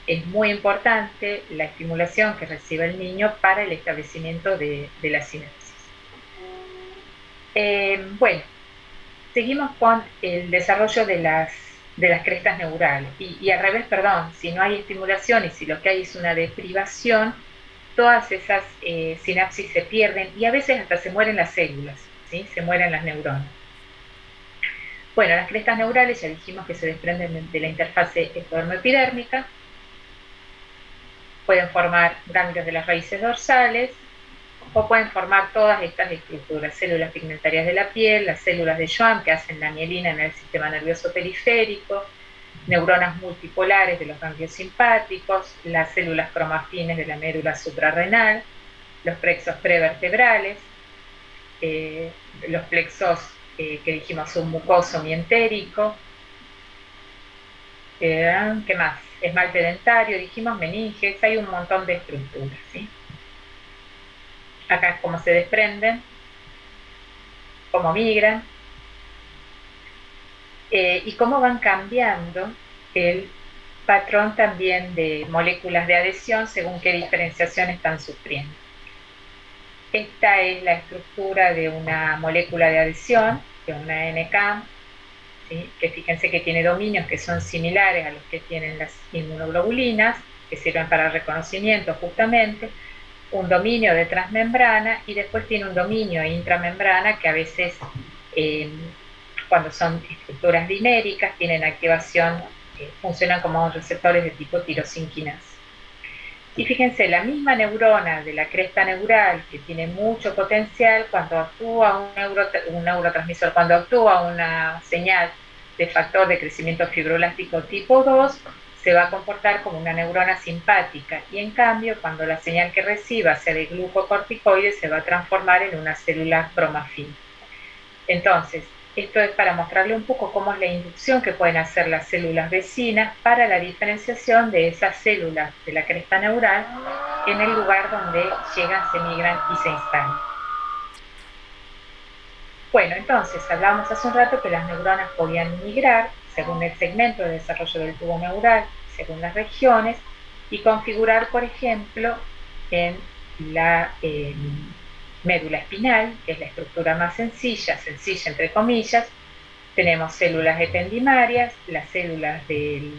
Es muy importante la estimulación que recibe el niño para el establecimiento de la sinapsis. Bueno, seguimos con el desarrollo de las crestas neurales. Y al revés, perdón, si no hay estimulación y si lo que hay es una deprivación, todas esas sinapsis se pierden y a veces hasta se mueren las células, ¿sí? Se mueren las neuronas. Bueno, las crestas neurales ya dijimos que se desprenden de la interfase ectodermoepidérmica, pueden formar ganglios de las raíces dorsales o pueden formar todas estas estructuras, células pigmentarias de la piel, las células de Schwann que hacen la mielina en el sistema nervioso periférico, neuronas multipolares de los ganglios simpáticos, las células cromafines de la médula suprarrenal, los plexos prevertebrales, los plexos que dijimos submucoso mientérico, ¿qué más? Esmalte dentario, dijimos meninges, hay un montón de estructuras, ¿sí? Acá es cómo se desprenden, cómo migran, y cómo van cambiando el patrón también de moléculas de adhesión según qué diferenciación están sufriendo. Esta es la estructura de una molécula de adhesión, de una NCAM, ¿sí? Que fíjense que tiene dominios que son similares a los que tienen las inmunoglobulinas, que sirven para el reconocimiento justamente, un dominio de transmembrana y después tiene un dominio intramembrana que a veces, cuando son estructuras diméricas, tienen activación, funcionan como receptores de tipo tirosinquinasa. Y fíjense, la misma neurona de la cresta neural, que tiene mucho potencial, cuando actúa un neurotransmisor, cuando actúa una señal de factor de crecimiento fibroblástico tipo 2, se va a comportar como una neurona simpática, y en cambio, cuando la señal que reciba sea de glucocorticoides, se va a transformar en una célula cromafina. Entonces, esto es para mostrarle un poco cómo es la inducción que pueden hacer las células vecinas para la diferenciación de esas células de la cresta neural en el lugar donde llegan, se migran y se instalan. Bueno, entonces hablábamos hace un rato que las neuronas podían migrar según el segmento de desarrollo del tubo neural, según las regiones, y configurar, por ejemplo, en la médula espinal, que es la estructura más sencilla entre comillas, tenemos células ependimarias, las células de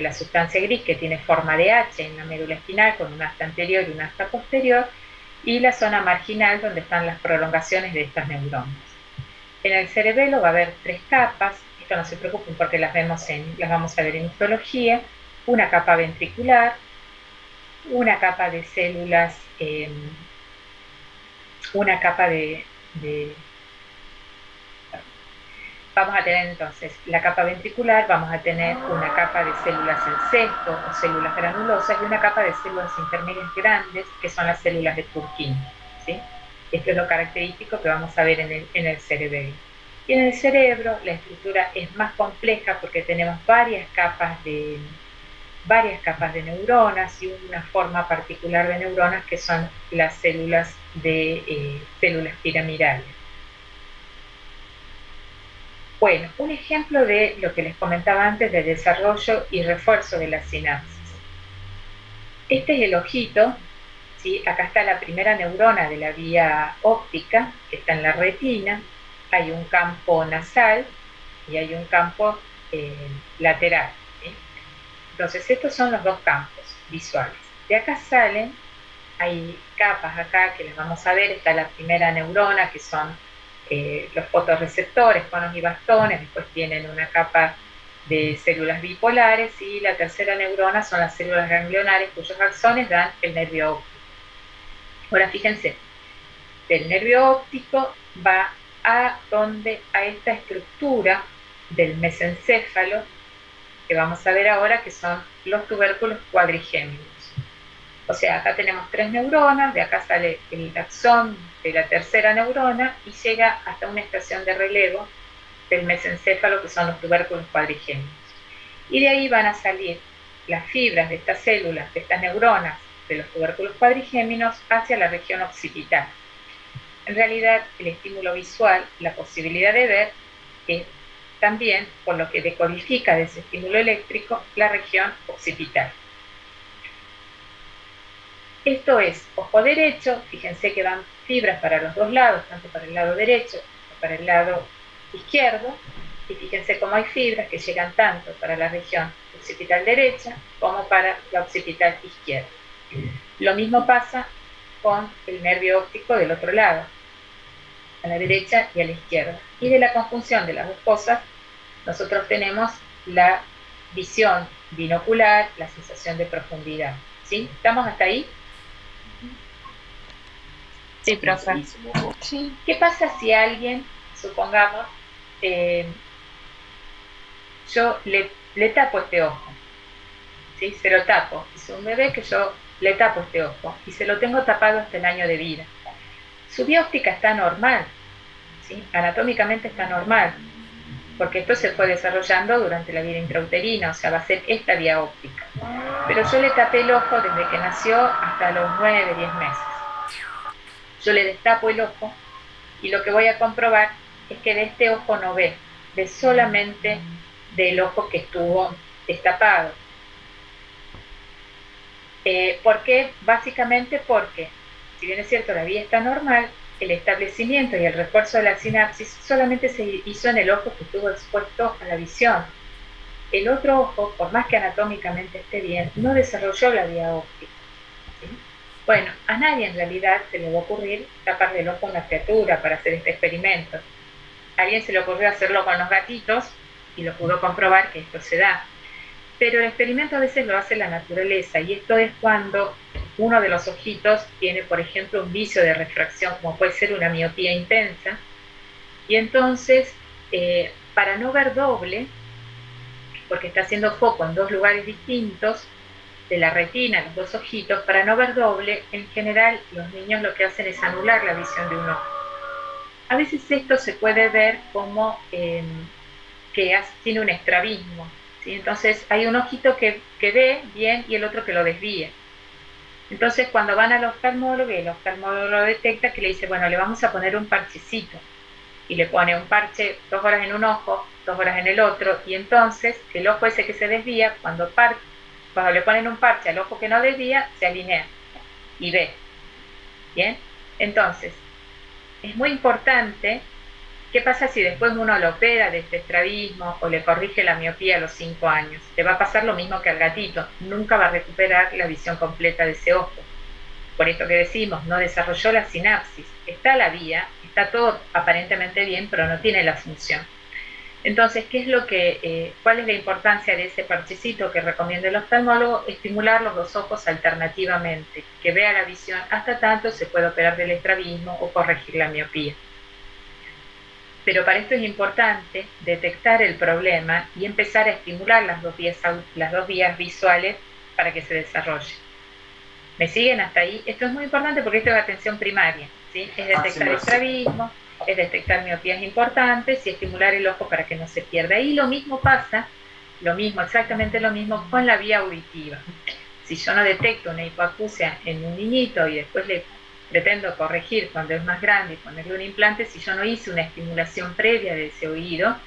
la sustancia gris que tiene forma de H en la médula espinal con un asta anterior y un asta posterior, y la zona marginal donde están las prolongaciones de estas neuronas. En el cerebelo va a haber 3 capas, esto no se preocupen porque las vamos a ver en histología, una capa ventricular, una capa de células, una capa vamos a tener entonces la capa ventricular, vamos a tener una capa de células en cesto o células granulosas y una capa de células intermedias grandes que son las células de Purkinje, ¿sí? Esto es lo característico que vamos a ver en el cerebelo. Y en el cerebro la estructura es más compleja porque tenemos varias capas de neuronas y una forma particular de neuronas que son las células células piramidales. Bueno, un ejemplo de lo que les comentaba antes de desarrollo y refuerzo de la sinapsis. Este es el ojito, ¿sí? Acá está la primera neurona de la vía óptica, que está en la retina, hay un campo nasal y hay un campo lateral, ¿sí? Entonces estos son los dos campos visuales. De acá salen, hay capas acá que las vamos a ver, está la primera neurona que son los fotorreceptores, conos y bastones, después tienen una capa de células bipolares y la tercera neurona son las células ganglionares cuyos axones dan el nervio óptico. Ahora fíjense, del nervio óptico va a esta estructura del mesencéfalo que vamos a ver ahora, que son los tubérculos cuadrigéminos. O sea, acá tenemos 3 neuronas, de acá sale el axón de la tercera neurona y llega hasta una estación de relevo del mesencéfalo, que son los tubérculos cuadrigéminos. Y de ahí van a salir las fibras de estas células, de estas neuronas, de los tubérculos cuadrigéminos, hacia la región occipital. En realidad, el estímulo visual, la posibilidad de ver, es también, por lo que decodifica de ese estímulo eléctrico, la región occipital. Esto es ojo derecho, fíjense que van fibras para los dos lados, tanto para el lado derecho como para el lado izquierdo, y fíjense cómo hay fibras que llegan tanto para la región occipital derecha como para la occipital izquierda. Lo mismo pasa con el nervio óptico del otro lado, a la derecha y a la izquierda. Y de la conjunción de las dos cosas, nosotros tenemos la visión binocular, la sensación de profundidad. ¿Sí? ¿Estamos hasta ahí? Sí, profe. Sí. ¿Qué pasa si alguien, supongamos, yo le tapo este ojo? ¿Sí? Se lo tapo. Es un bebé que yo le tapo este ojo y se lo tengo tapado hasta el año de vida. Su vía óptica está normal, ¿sí? Anatómicamente está normal, porque esto se fue desarrollando durante la vida intrauterina, o sea, va a ser esta vía óptica. Pero yo le tapé el ojo desde que nació hasta los 9, 10 meses. Yo le destapo el ojo y lo que voy a comprobar es que de este ojo no ve solamente del ojo que estuvo destapado. ¿Por qué? Básicamente porque, si bien es cierto, la vía está normal, el establecimiento y el refuerzo de la sinapsis solamente se hizo en el ojo que estuvo expuesto a la visión. El otro ojo, por más que anatómicamente esté bien, no desarrolló la vía óptica, ¿sí? Bueno, a nadie en realidad se le va a ocurrir taparle el ojo a una criatura para hacer este experimento. A alguien se le ocurrió hacerlo con los gatitos y lo pudo comprobar que esto se da. Pero el experimento a veces lo hace la naturaleza, y esto es cuando uno de los ojitos tiene, por ejemplo, un vicio de refracción, como puede ser una miopía intensa, y entonces, para no ver doble, porque está haciendo foco en dos lugares distintos de la retina, los dos ojitos, para no ver doble, en general los niños lo que hacen es anular la visión de un ojo. A veces esto se puede ver como que tiene un estrabismo, ¿sí? Entonces hay un ojito que ve bien y el otro que lo desvía. Entonces cuando van al oftalmólogo y el oftalmólogo lo detecta, que le dice, bueno, le vamos a poner un parchecito, y le pone un parche 2 horas en un ojo, 2 horas en el otro, y entonces el ojo ese que se desvía, cuando le ponen un parche al ojo que no desvía, se alinea y ve. ¿Bien? Entonces, es muy importante. ¿Qué pasa si después uno lo opera de este estrabismo o le corrige la miopía a los 5 años? Le va a pasar lo mismo que al gatito, nunca va a recuperar la visión completa de ese ojo. Por esto que decimos, no desarrolló la sinapsis, está la vía, está todo aparentemente bien, pero no tiene la función. Entonces, ¿cuál es la importancia de ese parchecito que recomienda el oftalmólogo? Estimular los dos ojos alternativamente, que vea la visión hasta tanto se puede operar del estrabismo o corregir la miopía. Pero para esto es importante detectar el problema y empezar a estimular las dos vías visuales para que se desarrolle. ¿Me siguen hasta ahí? Esto es muy importante porque esto es atención primaria, ¿sí? Es detectar estrabismo, es detectar miopías importantes y estimular el ojo para que no se pierda. Y lo mismo pasa, exactamente lo mismo con la vía auditiva. Si yo no detecto una hipoacusia en un niñito y después le pretendo corregir cuando es más grande y ponerle un implante, si yo no hice una estimulación previa de ese oído,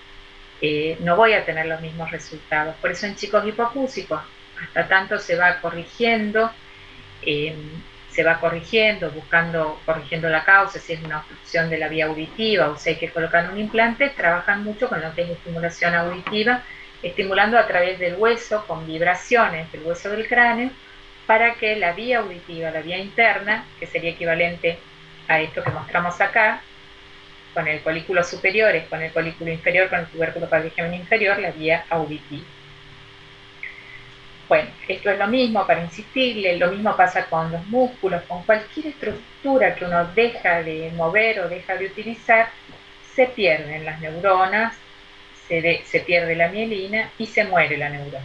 no voy a tener los mismos resultados. Por eso en chicos hipoacúsicos, hasta tanto se va corrigiendo, corrigiendo la causa, si es una obstrucción de la vía auditiva o si hay que colocar un implante, trabajan mucho con lo que es estimulación auditiva, estimulando a través del hueso, con vibraciones del hueso del cráneo, para que la vía auditiva, la vía interna, que sería equivalente a esto que mostramos acá, con el colículo superior, es con el colículo inferior, con el tubérculo quadrigemino inferior, la vía auditiva. Bueno, esto es lo mismo, para insistirle, lo mismo pasa con los músculos, con cualquier estructura que uno deja de mover o deja de utilizar, se pierden las neuronas, se pierde la mielina y se muere la neurona.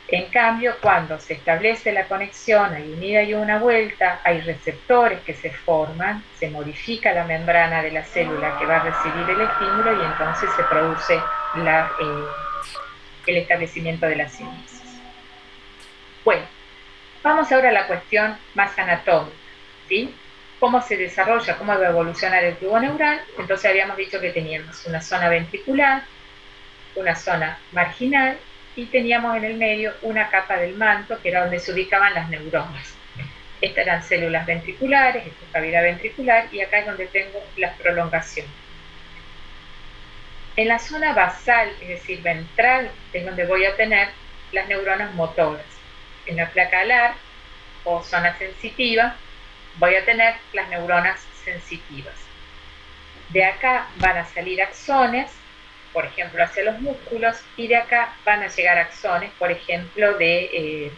En cambio, cuando se establece la conexión, hay un ida y una vuelta, hay receptores que se forman, se modifica la membrana de la célula que va a recibir el estímulo y entonces se produce el establecimiento de la sinapsis. Bueno, vamos ahora a la cuestión más anatómica, ¿sí? ¿Cómo se desarrolla, cómo va a evolucionar el tubo neural? Entonces habíamos dicho que teníamos una zona ventricular, una zona marginal, y teníamos en el medio una capa del manto que era donde se ubicaban las neuronas. Estas eran células ventriculares, esta es cavidad ventricular, y acá es donde tengo las prolongaciones. En la zona basal, es decir, ventral, es donde voy a tener las neuronas motoras. En la placa alar, o zona sensitiva, voy a tener las neuronas sensitivas. De acá van a salir axones, por ejemplo, hacia los músculos, y de acá van a llegar axones, por ejemplo, de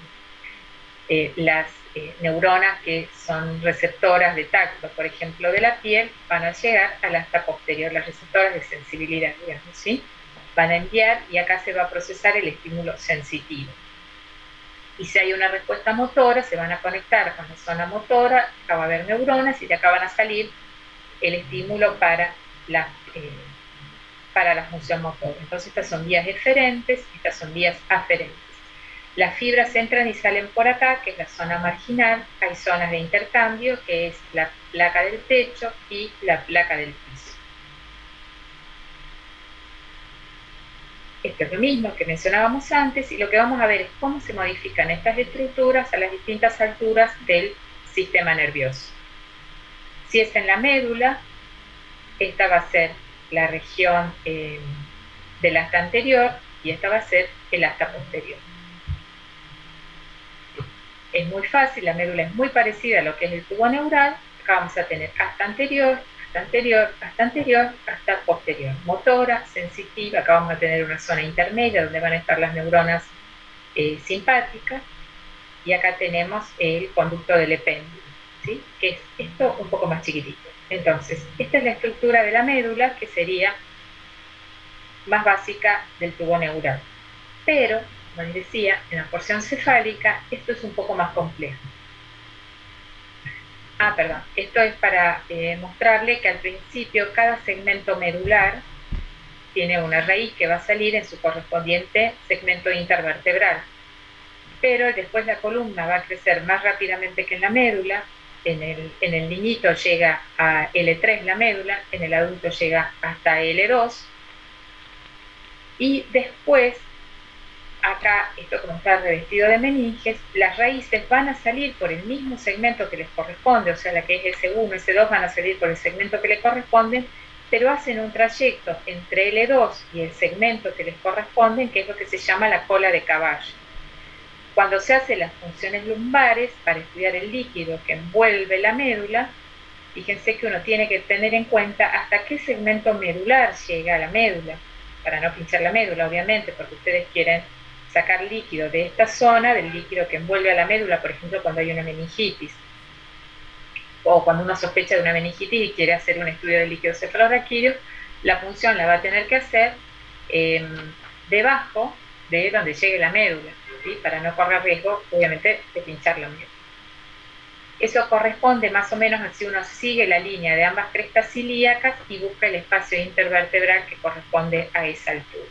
las neuronas que son receptoras de tacto, por ejemplo, de la piel, van a llegar al asta posterior, las receptoras de sensibilidad, digamos, ¿sí? Van a enviar y acá se va a procesar el estímulo sensitivo. Y si hay una respuesta motora, se van a conectar con la zona motora, acá va a haber neuronas y de acá van a salir el estímulo para la función motora. Entonces estas son vías eferentes, estas son vías aferentes. Las fibras entran y salen por acá, que es la zona marginal. Hay zonas de intercambio, que es la placa del techo y la placa del piso. Esto es lo mismo que mencionábamos antes, y lo que vamos a ver es cómo se modifican estas estructuras a las distintas alturas del sistema nervioso. Si es en la médula, esta va a ser la región del asta anterior y esta va a ser el asta posterior. Es muy fácil, la médula es muy parecida a lo que es el tubo neural. Acá vamos a tener asta anterior, asta anterior, asta anterior, asta posterior. Motora, sensitiva, acá vamos a tener una zona intermedia donde van a estar las neuronas simpáticas, y acá tenemos el conducto del epéndulo, ¿sí? Que es esto un poco más chiquitito. Entonces, esta es la estructura de la médula, que sería más básica del tubo neural. Pero, como les decía, en la porción cefálica esto es un poco más complejo. Esto es para mostrarle que al principio cada segmento medular tiene una raíz que va a salir en su correspondiente segmento intervertebral. Pero después la columna va a crecer más rápidamente que en la médula. En el niñito llega a L3 la médula, en el adulto llega hasta L2, y después, acá, esto como está revestido de meninges, las raíces van a salir por el mismo segmento que les corresponde, o sea, la que es S1, S2 van a salir por el segmento que les corresponde, pero hacen un trayecto entre L2 y el segmento que les corresponde, que es lo que se llama la cola de caballo. Cuando se hacen las funciones lumbares para estudiar el líquido que envuelve la médula, fíjense que uno tiene que tener en cuenta hasta qué segmento medular llega a la médula, para no pinchar la médula, obviamente, porque ustedes quieren sacar líquido de esta zona, del líquido que envuelve a la médula, por ejemplo, cuando hay una meningitis, o cuando uno sospecha de una meningitis y quiere hacer un estudio de líquido cefalorraquídeo, la punción la va a tener que hacer debajo de donde llegue la médula, ¿sí? Para no correr riesgo, obviamente, de pinchar la médula. Eso corresponde más o menos a si uno sigue la línea de ambas crestas ilíacas y busca el espacio intervertebral que corresponde a esa altura.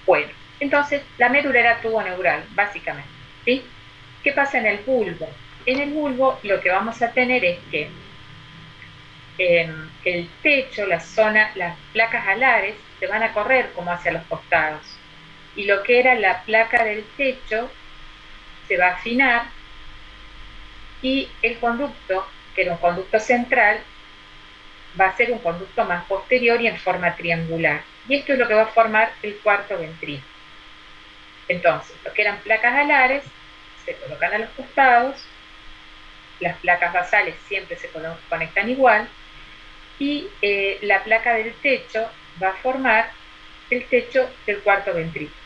Bueno, entonces la médula era tubo neural, básicamente, ¿sí? ¿Qué pasa en el bulbo? En el bulbo lo que vamos a tener es que el techo, la zona, las placas alares se van a correr como hacia los costados, y lo que era la placa del techo se va a afinar, y el conducto, que era un conducto central, va a ser un conducto más posterior y en forma triangular. Y esto es lo que va a formar el cuarto ventrículo. Entonces, lo que eran placas alares se colocan a los costados, las placas basales siempre se conectan igual, y la placa del techo va a formar el techo del cuarto ventrículo.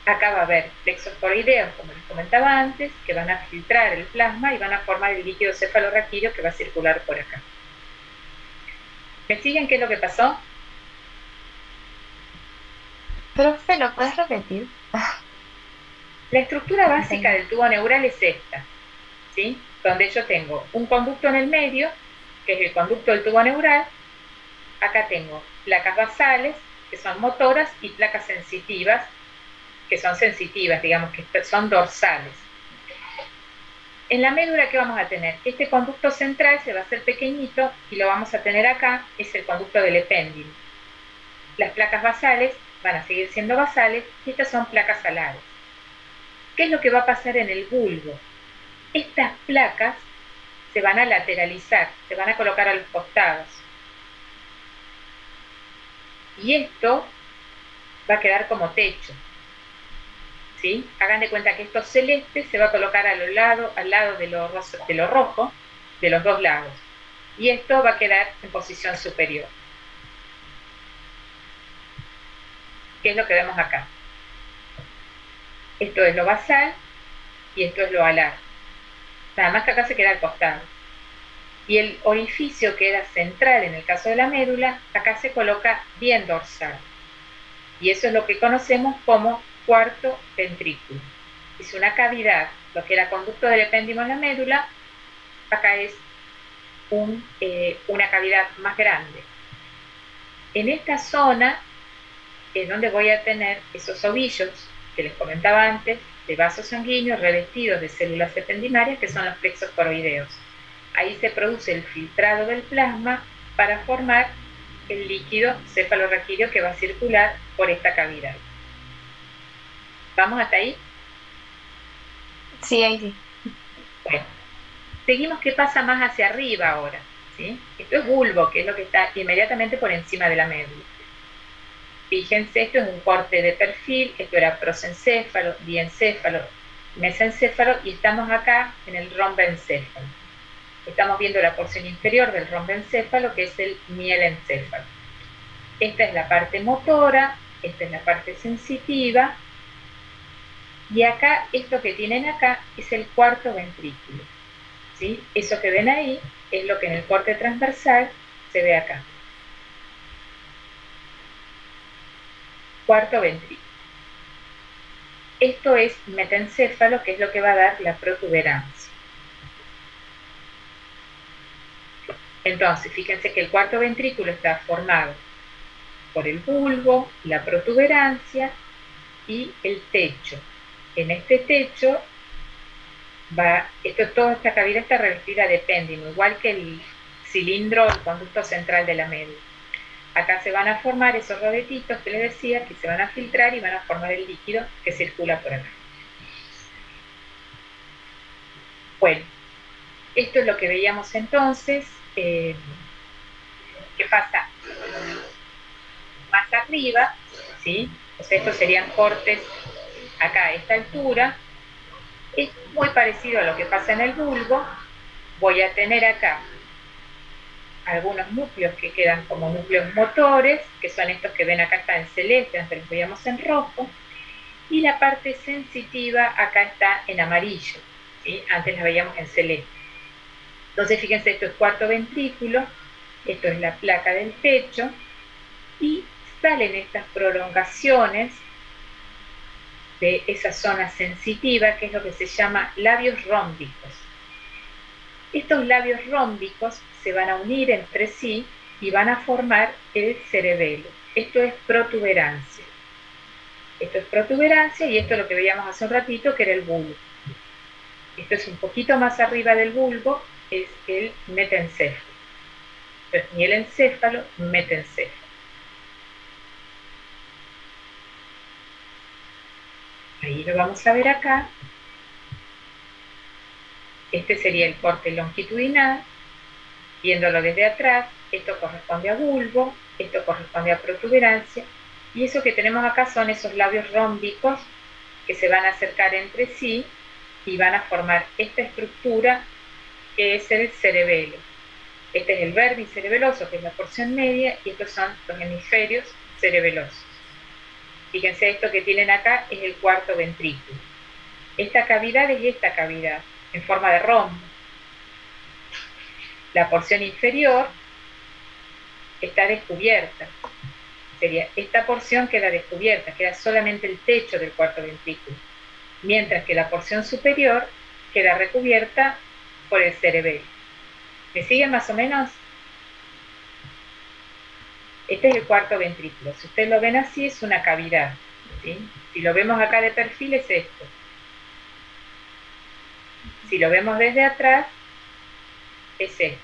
Acá va a haber plexos coroideos, como les comentaba antes, que van a filtrar el plasma y van a formar el líquido cefalorraquídeo que va a circular por acá. ¿Me siguen qué es lo que pasó? Profe, ¿lo puedes repetir? La estructura básica del tubo neural es esta, ¿sí? Donde yo tengo un conducto en el medio, que es el conducto del tubo neural. Acá tengo placas basales, que son motoras, y placas sensitivas, que son sensitivas, digamos, que son dorsales. En la médula, ¿qué vamos a tener? Este conducto central se va a hacer pequeñito y lo vamos a tener acá, es el conducto del epéndilo. Las placas basales van a seguir siendo basales y estas son placas alares. ¿Qué es lo que va a pasar en el bulbo? Estas placas se van a lateralizar, se van a colocar a los costados. Y esto va a quedar como techo. ¿Sí? Hagan de cuenta que esto celeste se va a colocar al lado de lo rojo, de los dos lados. Y esto va a quedar en posición superior. ¿Qué es lo que vemos acá? Esto es lo basal y esto es lo alar. Nada más que acá se queda al costado. Y el orificio que era central en el caso de la médula, acá se coloca bien dorsal. Y eso es lo que conocemos como cuarto ventrículo. Es una cavidad, lo que era conducto del epéndimo en la médula, acá es una cavidad más grande. En esta zona es donde voy a tener esos ovillos que les comentaba antes, de vasos sanguíneos revestidos de células ependimarias, que son los plexos coroideos. Ahí se produce el filtrado del plasma para formar el líquido cefalorraquídeo que va a circular por esta cavidad. ¿Vamos hasta ahí? Sí, ahí sí. Bueno, seguimos. ¿Qué pasa más hacia arriba ahora? ¿Sí? Esto es bulbo, que es lo que está inmediatamente por encima de la médula. Fíjense, esto es un corte de perfil, esto era prosencéfalo, diencéfalo, mesencéfalo, y estamos acá en el rombencéfalo. Estamos viendo la porción inferior del rombencéfalo, que es el mielencéfalo. Esta es la parte motora, esta es la parte sensitiva, y acá, esto que tienen acá, es el cuarto ventrículo. ¿Sí? Eso que ven ahí es lo que en el corte transversal se ve acá. Cuarto ventrículo. Esto es metencéfalo, que es lo que va a dar la protuberancia. Entonces, fíjense que el cuarto ventrículo está formado por el bulbo, la protuberancia y el techo. En este techo toda esta cavidad está revestida de epéndimo, igual que el cilindro, el conducto central de la médula. Acá se van a formar esos rodetitos que les decía, que se van a filtrar y van a formar el líquido que circula por acá. Bueno, esto es lo que veíamos entonces. ¿Qué pasa? Más arriba, ¿sí? O sea, estos serían cortes acá a esta altura. Es muy parecido a lo que pasa en el bulbo, voy a tener acá algunos núcleos que quedan como núcleos motores, que son estos que ven acá, está en celeste, antes los veíamos en rojo, y la parte sensitiva acá está en amarillo, ¿sí? Antes la veíamos en celeste. Entonces fíjense, esto es cuarto ventrículo, esto es la placa del pecho, y salen estas prolongaciones de esa zona sensitiva, que es lo que se llama labios rómbicos. Estos labios rómbicos se van a unir entre sí y van a formar el cerebelo. Esto es protuberancia. Esto es protuberancia y esto es lo que veíamos hace un ratito, que era el bulbo. Esto es un poquito más arriba del bulbo, es el metencéfalo. Entonces, ni el encéfalo, metencéfalo. Ahí lo vamos a ver acá. Este sería el corte longitudinal. Viéndolo desde atrás, esto corresponde a bulbo, esto corresponde a protuberancia, y eso que tenemos acá son esos labios rómbicos que se van a acercar entre sí y van a formar esta estructura que es el cerebelo. Este es el vértice cerebeloso, que es la porción media, y estos son los hemisferios cerebelosos. Fíjense, esto que tienen acá es el cuarto ventrículo. Esta cavidad es esta cavidad, en forma de rombo. La porción inferior está descubierta. Sería esta porción queda descubierta, queda solamente el techo del cuarto ventrículo, mientras que la porción superior queda recubierta por el cerebelo. ¿Me siguen más o menos? Este es el cuarto ventrículo. Si ustedes lo ven así, es una cavidad, ¿sí? Si lo vemos acá de perfil, es esto. Si lo vemos desde atrás, es esto.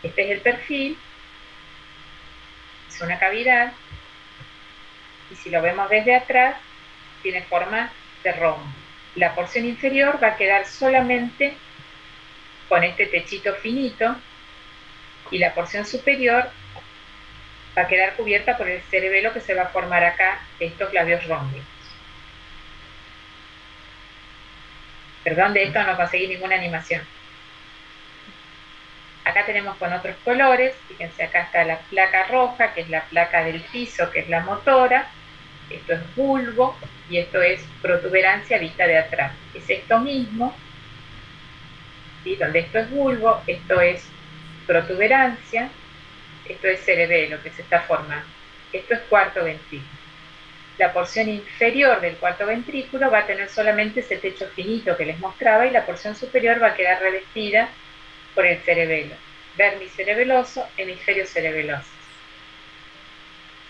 Este es el perfil, es una cavidad, y si lo vemos desde atrás, tiene forma de rombo. La porción inferior va a quedar solamente con este techito finito, y la porción superior va a quedar cubierta por el cerebelo que se va a formar acá, estos labios rómbicos. Perdón, de esto no conseguí ninguna animación. Acá tenemos con otros colores, fíjense, acá está la placa roja, que es la placa del piso, que es la motora. Esto es bulbo y esto es protuberancia vista de atrás. Es esto mismo, ¿sí? Donde esto es bulbo, esto es protuberancia, esto es cerebelo que se está formando. Esto es cuarto ventrículo. La porción inferior del cuarto ventrículo va a tener solamente ese techo finito que les mostraba, y la porción superior va a quedar revestida por el cerebelo. Vértice cerebeloso, hemisferio cerebeloso.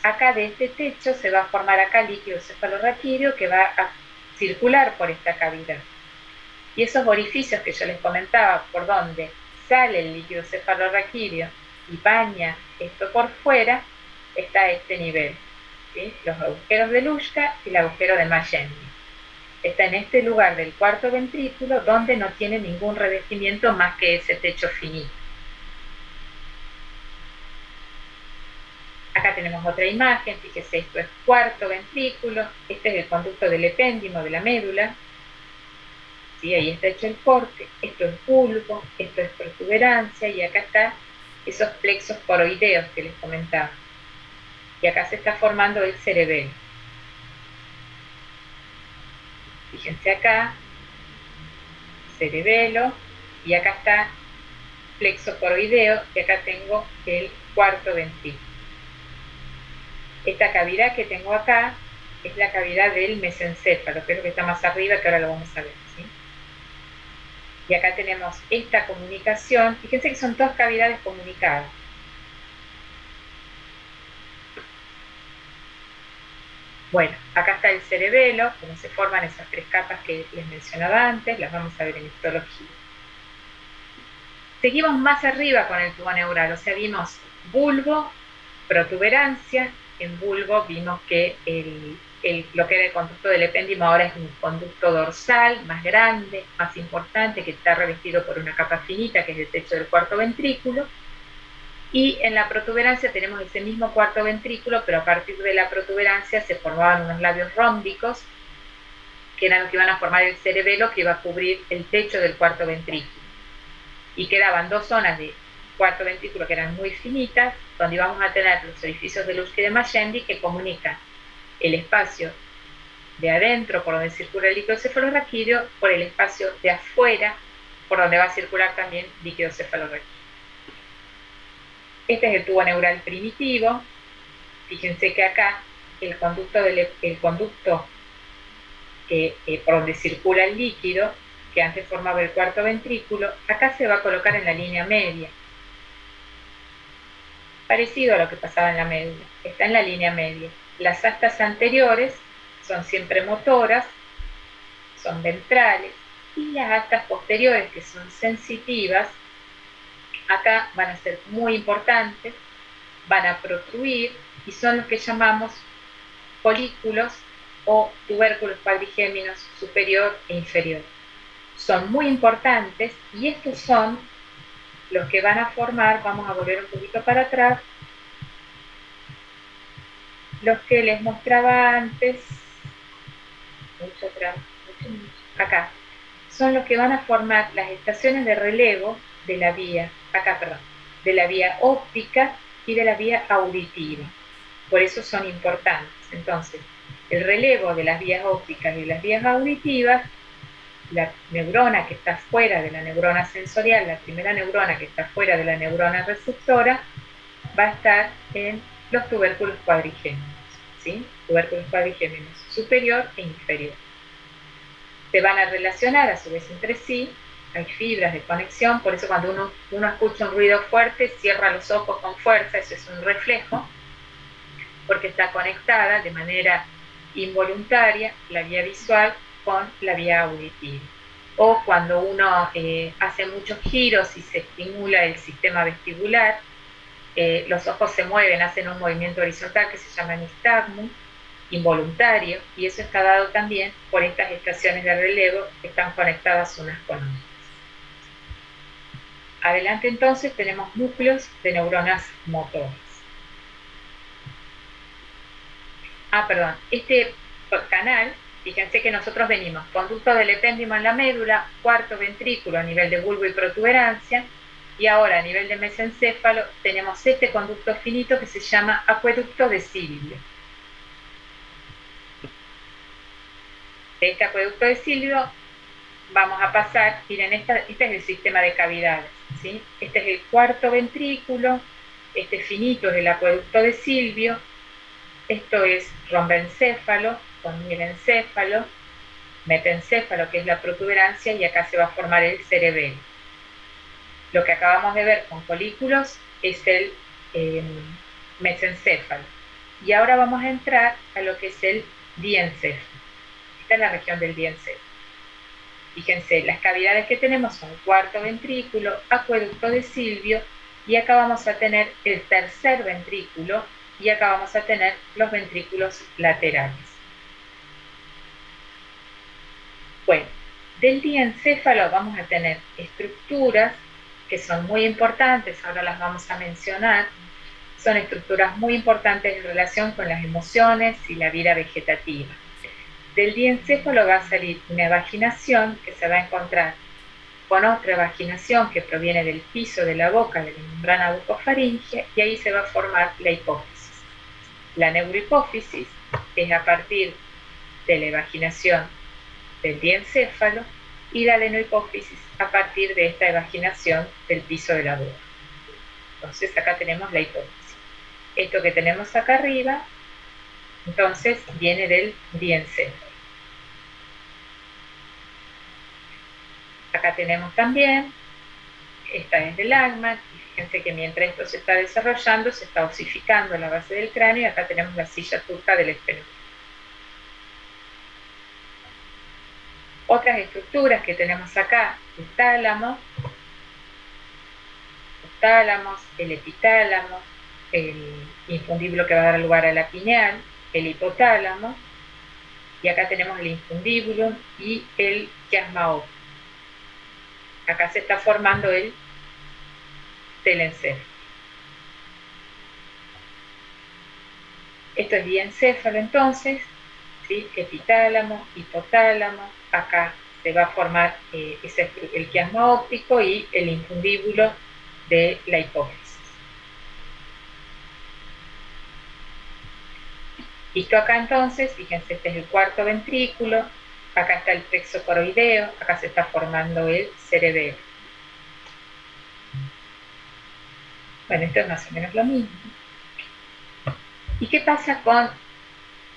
Acá de este techo se va a formar acá líquido cefalorraquídeo que va a circular por esta cavidad. Y esos orificios que yo les comentaba, por donde sale el líquido cefalorraquídeo y baña esto por fuera, está a este nivel, ¿sí? Los agujeros de Luschka y el agujero de Magendie. Está en este lugar del cuarto ventrículo, donde no tiene ningún revestimiento más que ese techo finito. Acá tenemos otra imagen, fíjese, esto es cuarto ventrículo, este es el conducto del epéndimo de la médula, ¿sí? Ahí está hecho el corte, esto es bulbo, esto es protuberancia, y acá están esos plexos coroideos que les comentaba. Y acá se está formando el cerebelo. Fíjense acá, cerebelo, y acá está plexo coroideo, y acá tengo el cuarto ventrículo. Esta cavidad que tengo acá es la cavidad del mesencéfalo, que es lo que está más arriba, que ahora lo vamos a ver, ¿sí? Y acá tenemos esta comunicación. Fíjense que son dos cavidades comunicadas. Bueno, acá está el cerebelo, donde se forman esas tres capas que les mencionaba antes, las vamos a ver en histología. Seguimos más arriba con el tubo neural, o sea, vimos bulbo, protuberancia. En bulbo vimos que lo que era el conducto del epéndimo ahora es un conducto dorsal, más grande, más importante, que está revestido por una capa finita, que es el techo del cuarto ventrículo. Y en la protuberancia tenemos ese mismo cuarto ventrículo, pero a partir de la protuberancia se formaban unos labios rómbicos que eran los que iban a formar el cerebelo que iba a cubrir el techo del cuarto ventrículo. Y quedaban dos zonas de cuarto ventrículo que eran muy finitas, donde íbamos a tener los orificios de Lurch y de Magendie que comunican el espacio de adentro, por donde circula el líquido cefalorraquídeo, por el espacio de afuera, por donde va a circular también líquido cefalorraquídeo. Este es el tubo neural primitivo. Fíjense que acá el conducto por donde circula el líquido, que antes formaba el cuarto ventrículo, acá se va a colocar en la línea media. Parecido a lo que pasaba en la médula, está en la línea media. Las astas anteriores son siempre motoras, son ventrales, y las astas posteriores, que son sensitivas, acá van a ser muy importantes, van a protruir y son los que llamamos folículos o tubérculos cuadrigéminos superior e inferior. Son muy importantes y estos son los que van a formar, vamos a volver un poquito para atrás, los que les mostraba antes, mucho atrás, acá, son los que van a formar las estaciones de relevo de la vía, de la vía óptica y de la vía auditiva. Por eso son importantes. Entonces, el relevo de las vías ópticas y las vías auditivas, la neurona que está fuera de la neurona sensorial, la primera neurona que está fuera de la neurona receptora, va a estar en los tubérculos cuadrigéminos, ¿sí? Tubérculos cuadrigéminos superior e inferior. Se van a relacionar a su vez entre sí, hay fibras de conexión, por eso cuando uno escucha un ruido fuerte, cierra los ojos con fuerza, eso es un reflejo, porque está conectada de manera involuntaria la vía visual con la vía auditiva. O cuando uno hace muchos giros y se estimula el sistema vestibular, los ojos se mueven, hacen un movimiento horizontal que se llama nistagmus, involuntario, y eso está dado también por estas estaciones de relevo que están conectadas unas con otras. Adelante entonces tenemos núcleos de neuronas motoras. Este canal, fíjense que nosotros venimos conducto del epéndimo en la médula, cuarto ventrículo a nivel de bulbo y protuberancia, y ahora a nivel de mesencéfalo tenemos este conducto finito que se llama acueducto de Silvio. De este acueducto de Silvio vamos a pasar, miren, este es el sistema de cavidades, ¿sí? Este es el cuarto ventrículo, este finito es el acueducto de Silvio, esto es rombencéfalo, con mielencéfalo, metencéfalo, que es la protuberancia, y acá se va a formar el cerebelo. Lo que acabamos de ver con folículos es el mesencéfalo. Y ahora vamos a entrar a lo que es el diencéfalo. Esta es la región del diencéfalo. Fíjense, las cavidades que tenemos son cuarto ventrículo, acueducto de Silvio, y acá vamos a tener el tercer ventrículo, y acá vamos a tener los ventrículos laterales. Bueno, del diencéfalo vamos a tener estructuras que son muy importantes, ahora las vamos a mencionar. Son estructuras muy importantes en relación con las emociones y la vida vegetativa. Del diencéfalo va a salir una evaginación que se va a encontrar con otra evaginación que proviene del piso de la boca, de la membrana bucofaringea, y ahí se va a formar la hipófisis. La neurohipófisis es a partir de la evaginación del diencéfalo, y la adenohipófisis a partir de esta evaginación del piso de la boca. Entonces acá tenemos la hipófisis. Esto que tenemos acá arriba, entonces viene del diencéfalo. Acá tenemos también, esta es del Lagman, y fíjense que mientras esto se está desarrollando, se está osificando la base del cráneo, y acá tenemos la silla turca del esfenoide. Otras estructuras que tenemos acá, el tálamo, los tálamos, el epitálamo, el infundíbulo que va a dar lugar a la pineal, el hipotálamo, y acá tenemos el infundíbulo y el quiasma óptico. Acá se está formando el telencéfalo. Esto es diencéfalo entonces. ¿sí? Epitálamo, hipotálamo, acá se va a formar el quiasma óptico y el infundíbulo de la hipófisis. Listo, acá entonces, fíjense, este es el cuarto ventrículo, acá está el plexo coroideo, acá se está formando el cerebelo. Bueno, esto es más o menos lo mismo. ¿Y qué pasa con,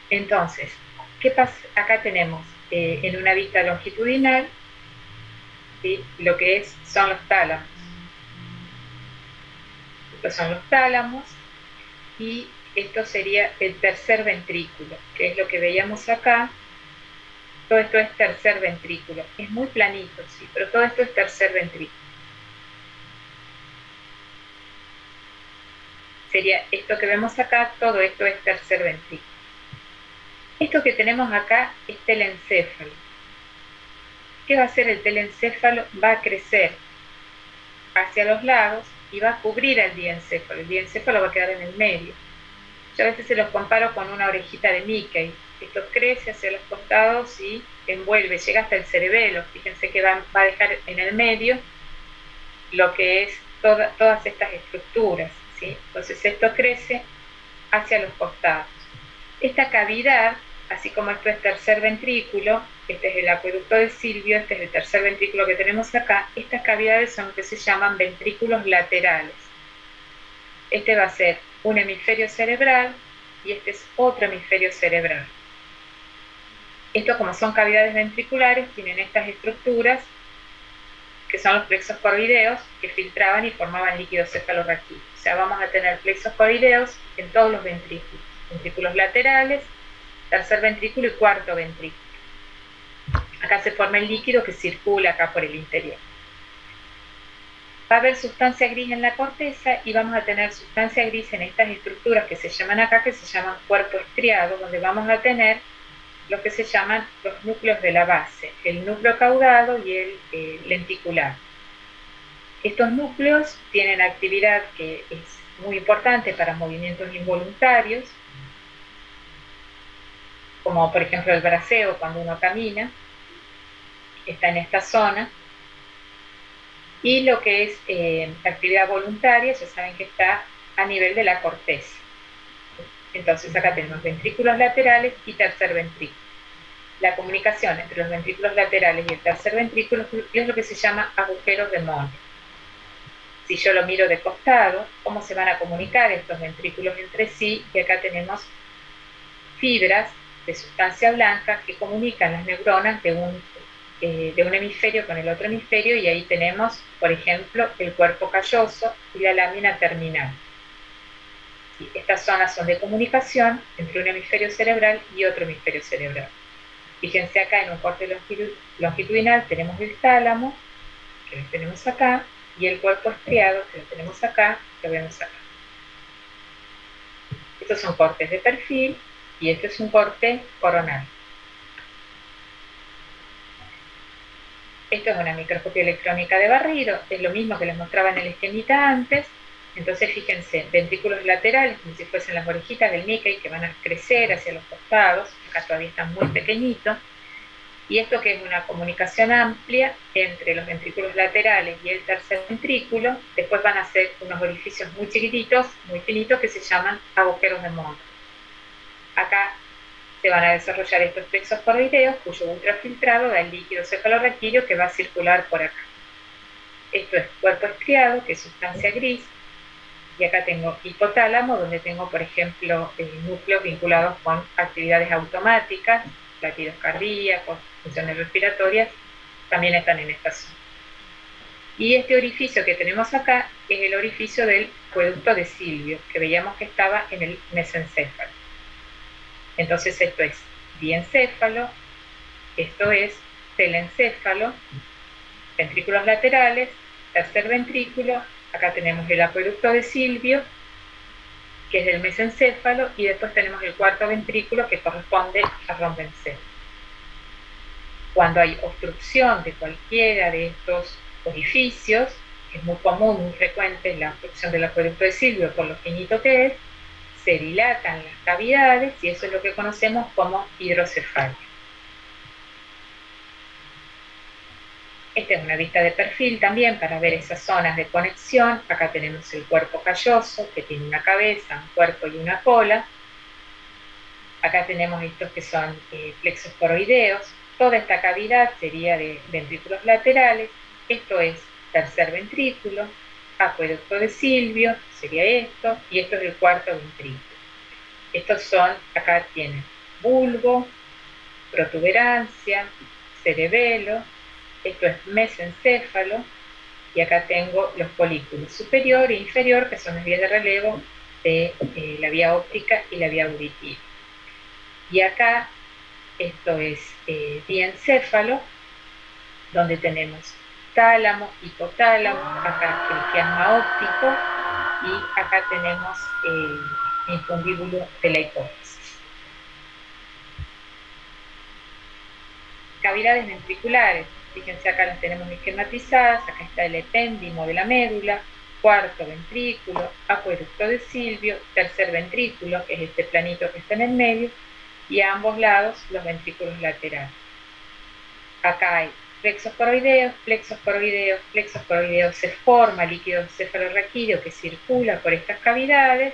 entonces, qué pasa? Acá tenemos en una vista longitudinal, ¿sí? Lo que son los tálamos. Estos son los tálamos y esto sería el tercer ventrículo, que es lo que veíamos acá. Todo esto es tercer ventrículo. Es muy planito, sí, pero todo esto es tercer ventrículo. Sería esto que vemos acá, todo esto es tercer ventrículo. Esto que tenemos acá es telencéfalo. ¿Qué va a hacer el telencéfalo? Va a crecer hacia los lados y va a cubrir al diencéfalo. El diencéfalo va a quedar en el medio. Yo a veces se los comparo con una orejita de Mickey. Esto crece hacia los costados y envuelve, llega hasta el cerebelo. Fíjense que va a dejar en el medio lo que es todas estas estructuras, ¿sí? Entonces esto crece hacia los costados. Esta cavidad, así como esto es tercer ventrículo, este es el acueducto de Silvio, este es el tercer ventrículo que tenemos acá, estas cavidades son lo que se llaman ventrículos laterales. Este va a ser un hemisferio cerebral y este es otro hemisferio cerebral. Esto, como son cavidades ventriculares, tienen estas estructuras que son los plexos coroideos que filtraban y formaban líquido cefalorraquídeo. O sea, vamos a tener plexos coroideos en todos los ventrículos. Ventrículos laterales, tercer ventrículo y cuarto ventrículo. Acá se forma el líquido que circula acá por el interior. Va a haber sustancia gris en la corteza y vamos a tener sustancia gris en estas estructuras que se llaman acá, que se llaman cuerpo estriado, donde vamos a tener lo que se llaman los núcleos de la base, el núcleo caudado y el lenticular. Estos núcleos tienen actividad que es muy importante para movimientos involuntarios, como por ejemplo el braceo cuando uno camina, está en esta zona. Y lo que es actividad voluntaria, ya saben que está a nivel de la corteza. Entonces acá tenemos ventrículos laterales y tercer ventrículo. La comunicación entre los ventrículos laterales y el tercer ventrículo es lo que se llama agujeros de Mole. Si yo lo miro de costado, ¿cómo se van a comunicar estos ventrículos entre sí? Y acá tenemos fibras de sustancia blanca que comunican las neuronas de un hemisferio con el otro hemisferio, y ahí tenemos, por ejemplo, el cuerpo calloso y la lámina terminal. Estas zonas son de comunicación entre un hemisferio cerebral y otro hemisferio cerebral. Fíjense acá en un corte longitudinal tenemos el tálamo, que lo tenemos acá, y el cuerpo estriado, que lo tenemos acá, que lo vemos acá. Estos son cortes de perfil y este es un corte coronal. Esto es una microscopía electrónica de barrido, es lo mismo que les mostraba en el esquemita antes. Entonces fíjense, ventrículos laterales, como si fuesen las orejitas del Mickey, que van a crecer hacia los costados, acá todavía están muy pequeñitos, y esto que es una comunicación amplia entre los ventrículos laterales y el tercer ventrículo, después van a ser unos orificios muy chiquititos, muy finitos, que se llaman agujeros de Mole. Acá se van a desarrollar estos plexos coroideos, cuyo ultrafiltrado da el líquido cefalorraquídeo que va a circular por acá. Esto es cuerpo estriado, que es sustancia gris, y acá tengo hipotálamo, donde tengo, por ejemplo, núcleos vinculados con actividades automáticas, latidos cardíacos, funciones respiratorias, también están en esta zona. Y este orificio que tenemos acá es el orificio del acueducto de Silvio, que veíamos que estaba en el mesencéfalo. Entonces esto es diencéfalo, esto es telencéfalo, ventrículos laterales, tercer ventrículo, acá tenemos el acueducto de Silvio, que es del mesencéfalo, y después tenemos el cuarto ventrículo que corresponde a rombencéfalo. Cuando hay obstrucción de cualquiera de estos orificios, que es muy común, muy frecuente la obstrucción del acueducto de Silvio por lo finito que es, se dilatan las cavidades y eso es lo que conocemos como hidrocefalia. Esta es una vista de perfil también para ver esas zonas de conexión. Acá tenemos el cuerpo calloso, que tiene una cabeza, un cuerpo y una cola. Acá tenemos estos que son plexos coroideos. Toda esta cavidad sería de ventrículos laterales. Esto es tercer ventrículo, acueducto de Silvio, sería esto, y esto es el cuarto ventrículo. Estos son, acá tienen bulbo, protuberancia, cerebelo, esto es mesencéfalo, y acá tengo los folículos superior e inferior, que son las vías de relevo de la vía óptica y la vía auditiva. Y acá, esto es diencéfalo, donde tenemos tálamo, hipotálamo, acá el quiasma óptico, y acá tenemos el infundíbulo de la hipófisis. Cavidades ventriculares, fíjense acá las tenemos esquematizadas, acá está el epéndimo de la médula, cuarto ventrículo, acueducto de Silvio, tercer ventrículo, que es este planito que está en el medio, y a ambos lados los ventrículos laterales. Acá hay plexos coroideos, plexos coroideos, plexos coroideos, se forma líquido cefalorraquídeo que circula por estas cavidades,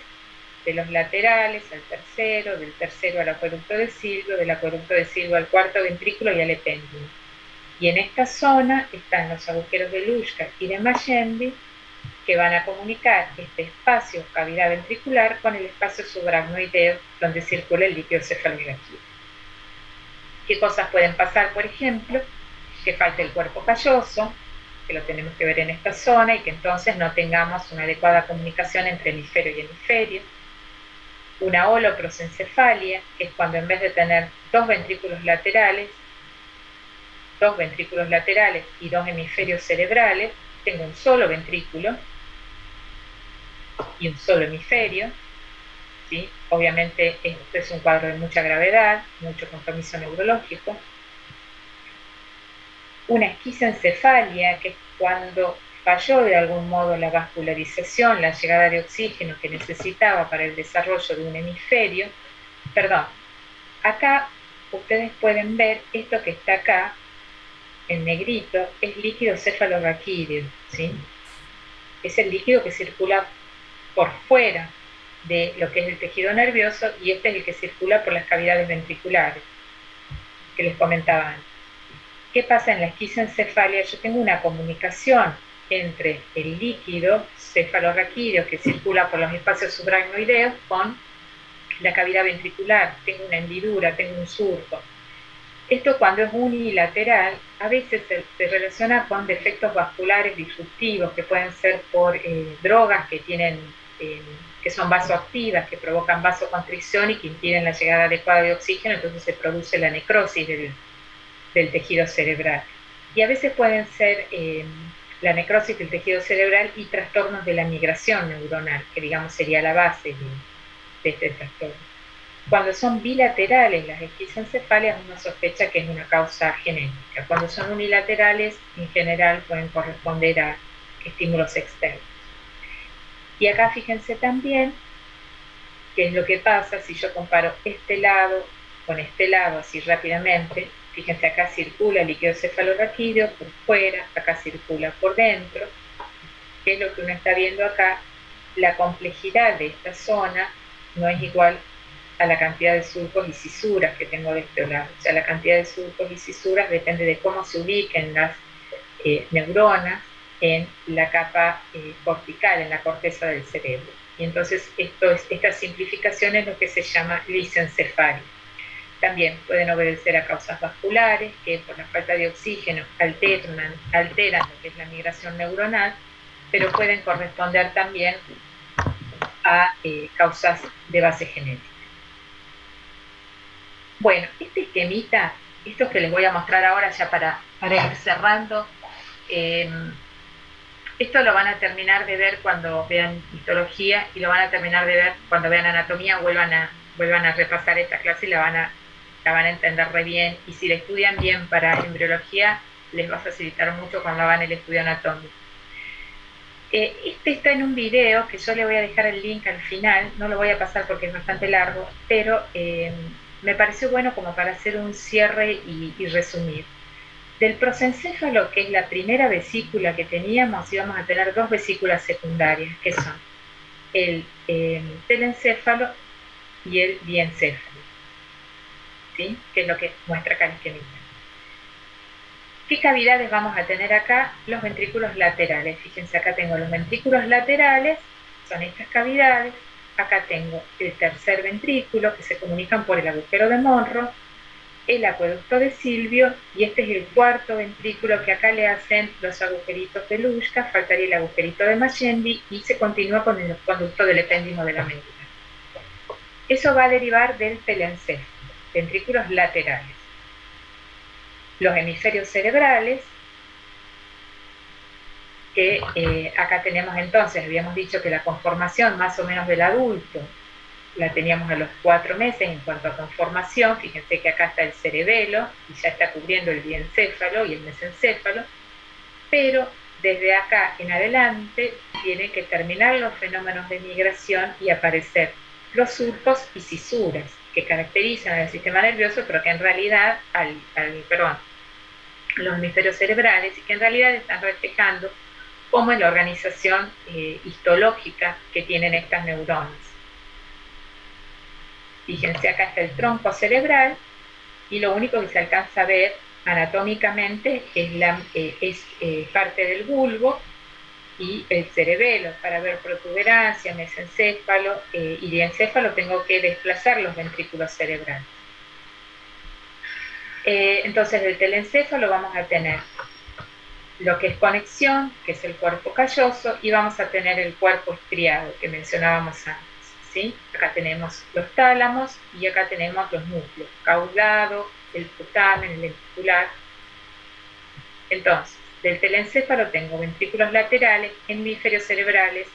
de los laterales al tercero, del tercero al acueducto de Silvio, del acueducto de Silvio al cuarto ventrículo y al epéndimo. Y en esta zona están los agujeros de Luschka y de Magendie, que van a comunicar este espacio, cavidad ventricular, con el espacio subaracnoideo, donde circula el líquido cefalorraquídeo. ¿Qué cosas pueden pasar, por ejemplo? Que falte el cuerpo calloso, que lo tenemos que ver en esta zona, y que entonces no tengamos una adecuada comunicación entre hemisferio y hemisferio. Una holoprosencefalia, que es cuando en vez de tener dos ventrículos laterales y dos hemisferios cerebrales, tengo un solo ventrículo y un solo hemisferio, ¿sí? Obviamente esto es un cuadro de mucha gravedad, mucho compromiso neurológico. Una esquisencefalia, que es cuando falló de algún modo la vascularización, la llegada de oxígeno que necesitaba para el desarrollo de un hemisferio. Perdón, acá ustedes pueden ver esto que está acá, en negrito, es líquido cefalorraquídeo, ¿sí? Es el líquido que circula por fuera de lo que es el tejido nervioso, y este es el que circula por las cavidades ventriculares, que les comentaba antes. ¿Qué pasa en la esquisencefalia? Yo tengo una comunicación entre el líquido cefalorraquídeo que circula por los espacios subaracnoideos con la cavidad ventricular. Tengo una hendidura, tengo un surco. Esto, cuando es unilateral, a veces se relaciona con defectos vasculares disruptivos, que pueden ser por drogas que son vasoactivas, que provocan vasoconstricción y que impiden la llegada adecuada de oxígeno, entonces se produce la necrosis del tejido cerebral. Y a veces pueden ser la necrosis del tejido cerebral y trastornos de la migración neuronal, que digamos sería la base de este trastorno. Cuando son bilaterales las esquisencefalias, uno sospecha que es una causa genética. Cuando son unilaterales, en general pueden corresponder a estímulos externos. Y acá fíjense también qué es lo que pasa si yo comparo este lado con este lado así rápidamente. Fíjense, acá circula líquido cefalorraquídeo por fuera, acá circula por dentro. ¿Qué es lo que uno está viendo acá? La complejidad de esta zona no es igual a la cantidad de surcos y cisuras que tengo de este lado. O sea, la cantidad de surcos y cisuras depende de cómo se ubiquen las neuronas en la capa cortical, en la corteza del cerebro. Y entonces esta simplificación es lo que se llama lisencefalia. También pueden obedecer a causas vasculares, que por la falta de oxígeno alteran lo que es la migración neuronal, pero pueden corresponder también a causas de base genética. Bueno, este esquemita, esto que les voy a mostrar ahora ya para ir cerrando, esto lo van a terminar de ver cuando vean histología, y lo van a terminar de ver cuando vean anatomía. Vuelvan a repasar esta clase y la van a entender re bien, y si la estudian bien para embriología les va a facilitar mucho cuando hagan el estudio anatómico. Este está en un video que yo le voy a dejar el link al final, no lo voy a pasar porque es bastante largo, pero me pareció bueno como para hacer un cierre y resumir. Del prosencéfalo, que es la primera vesícula que teníamos, íbamos a tener dos vesículas secundarias, que son el telencéfalo y el diencéfalo, ¿sí? Que es lo que muestra acá el esquemita. ¿Qué cavidades vamos a tener acá? Los ventrículos laterales. Fíjense, acá tengo los ventrículos laterales, son estas cavidades. Acá tengo el tercer ventrículo, que se comunican por el agujero de Monro, el acueducto de Silvio, y este es el cuarto ventrículo que acá le hacen los agujeritos de Luschka, faltaría el agujerito de Magendie, y se continúa con el conducto del epéndimo de la médula. Eso va a derivar del telencéfalo, ventrículos laterales. Los hemisferios cerebrales, que acá tenemos entonces, habíamos dicho que la conformación más o menos del adulto la teníamos a los 4 meses en cuanto a conformación. Fíjense que acá está el cerebelo y ya está cubriendo el diencéfalo y el mesencéfalo, pero desde acá en adelante tienen que terminar los fenómenos de migración y aparecer los surcos y cisuras que caracterizan al sistema nervioso, pero que en realidad los hemisferios cerebrales, y que en realidad están reflejando cómo es la organización histológica que tienen estas neuronas. Fíjense, acá está el tronco cerebral, y lo único que se alcanza a ver anatómicamente es parte del bulbo y el cerebelo. Para ver protuberancia, mesencéfalo y diencéfalo tengo que desplazar los ventrículos cerebrales. Entonces del telencéfalo vamos a tener lo que es conexión, que es el cuerpo calloso, y vamos a tener el cuerpo estriado que mencionábamos antes, ¿sí? Acá tenemos los tálamos y acá tenemos los núcleos, caudado, el putamen, el lenticular. Entonces, del telencéfalo tengo ventrículos laterales, hemisferios cerebrales,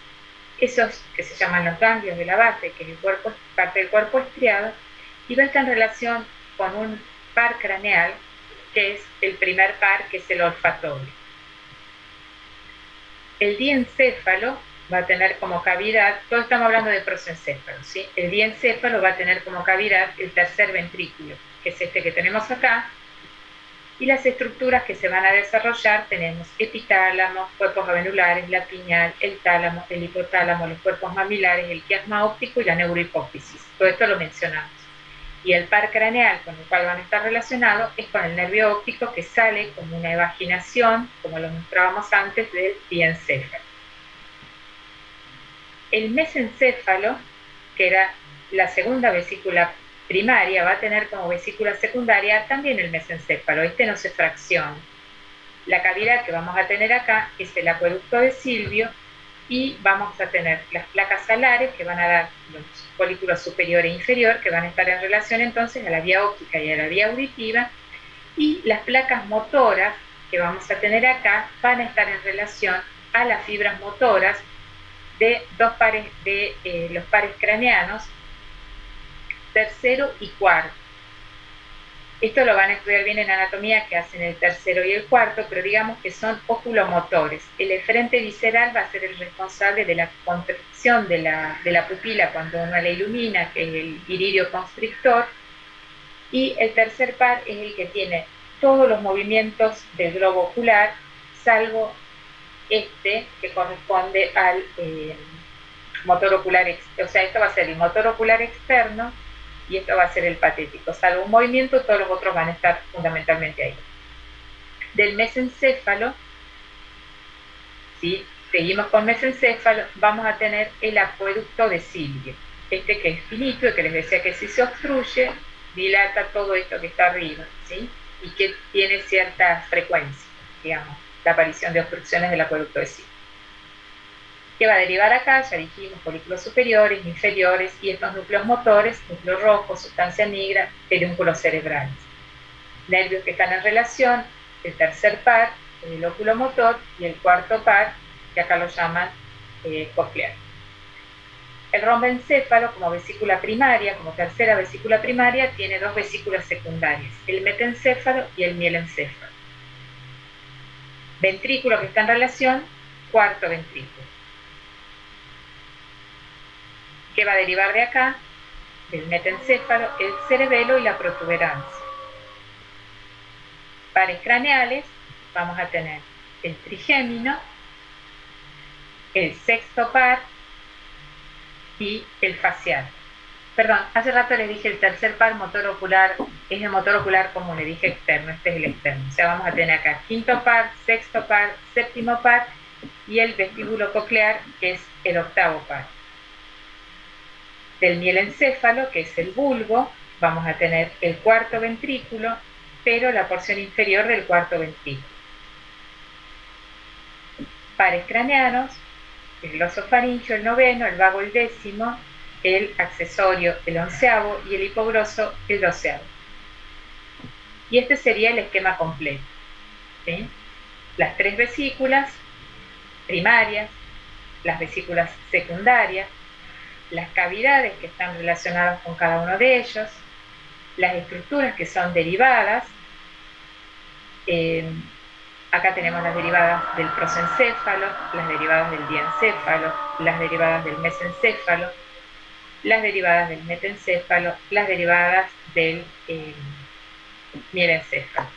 esos que se llaman los ganglios de la base, que es parte del cuerpo estriado, y va a estar en relación con un par craneal, que es el primer par, que es el olfatorio. El diencéfalo va a tener como cavidad, todos estamos hablando de prosencéfalo, ¿sí? El diencéfalo va a tener como cavidad el tercer ventrículo, que es este que tenemos acá, y las estructuras que se van a desarrollar tenemos epitálamo, cuerpos avenulares, la piñal, el tálamo, el hipotálamo, los cuerpos mamilares, el quiasma óptico y la neurohipófisis. Todo esto lo mencionamos. Y el par craneal con el cual van a estar relacionados es con el nervio óptico, que sale como una evaginación, como lo mostrábamos antes, del diencéfalo. El mesencéfalo, que era la segunda vesícula primaria, va a tener como vesícula secundaria también el mesencéfalo. Este no se fracciona. La cavidad que vamos a tener acá es el acueducto de Silvio, y vamos a tener las placas alares, que van a dar los folículos superior e inferior, que van a estar en relación entonces a la vía óptica y a la vía auditiva, y las placas motoras que vamos a tener acá van a estar en relación a las fibras motoras de dos pares de los pares craneanos, tercero y cuarto. Esto lo van a estudiar bien en anatomía, que hacen el tercero y el cuarto, pero digamos que son oculomotores. El eferente visceral va a ser el responsable de la contracción de la pupila cuando uno la ilumina, que es el iridio constrictor, y el tercer par es el que tiene todos los movimientos del globo ocular, salvo este, que corresponde al motor ocular externo. O sea, esto va a ser el motor ocular externo, y esto va a ser el patético. Salvo un movimiento, todos los otros van a estar fundamentalmente ahí. Del mesencéfalo, ¿sí? Seguimos con mesencéfalo, vamos a tener el acueducto de Silvio. Este que es finito, y que les decía que si se obstruye, dilata todo esto que está arriba, ¿sí? Y que tiene cierta frecuencia, digamos, la aparición de obstrucciones del acueducto de Silvio. Que va a derivar acá, ya dijimos, folículos superiores, inferiores, y estos núcleos motores, núcleo rojo, sustancia negra, pedúnculos cerebrales. Nervios que están en relación, el tercer par, el óculo motor, y el cuarto par, que acá lo llaman coclear. El romboencéfalo, como vesícula primaria, como tercera vesícula primaria, tiene dos vesículas secundarias, el metencéfalo y el mielencéfalo. Ventrículo que está en relación cuarto ventrículo. ¿Qué va a derivar de acá? Del metencéfalo, el cerebelo y la protuberancia. Pares craneales, vamos a tener el trigémino, el sexto par y el facial. Perdón, hace rato les dije el tercer par motor ocular, es el motor ocular como le dije externo, este es el externo. O sea, vamos a tener acá quinto par, sexto par, séptimo par y el vestíbulo coclear, que es el octavo par. Del mielencéfalo, que es el bulbo, vamos a tener el cuarto ventrículo, pero la porción inferior del cuarto ventrículo. Pares craneanos, el glosofaringio, el noveno, el vago, el décimo, el accesorio, el onceavo, y el hipogroso, el doceavo. Y este sería el esquema completo, ¿sí? Las tres vesículas primarias, las vesículas secundarias, las cavidades que están relacionadas con cada uno de ellos, las estructuras que son derivadas. Acá tenemos las derivadas del prosencéfalo, las derivadas del diencéfalo, las derivadas del mesencéfalo, las derivadas del metencéfalo, las derivadas del mielencéfalo.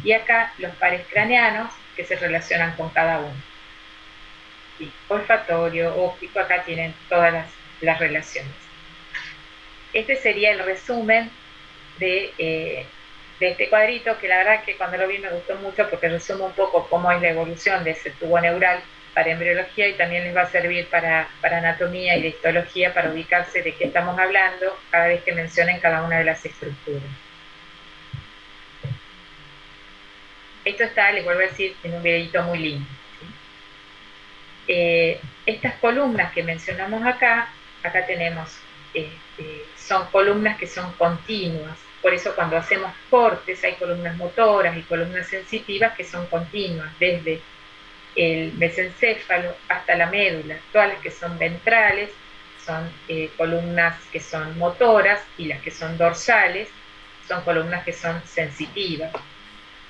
Y acá los pares craneanos que se relacionan con cada uno. Y olfatorio, óptico, acá tienen todas las relaciones. Este sería el resumen de este cuadrito, que la verdad que cuando lo vi me gustó mucho porque resume un poco cómo es la evolución de ese tubo neural para embriología y también les va a servir para anatomía y de histología para ubicarse de qué estamos hablando cada vez que mencionen cada una de las estructuras. Esto está, les vuelvo a decir, en un videito muy lindo, ¿sí? Estas columnas que mencionamos acá tenemos, son columnas que son continuas. Por eso cuando hacemos cortes hay columnas motoras y columnas sensitivas que son continuas, desde el mesencéfalo hasta la médula. Todas las que son ventrales son columnas que son motoras y las que son dorsales son columnas que son sensitivas.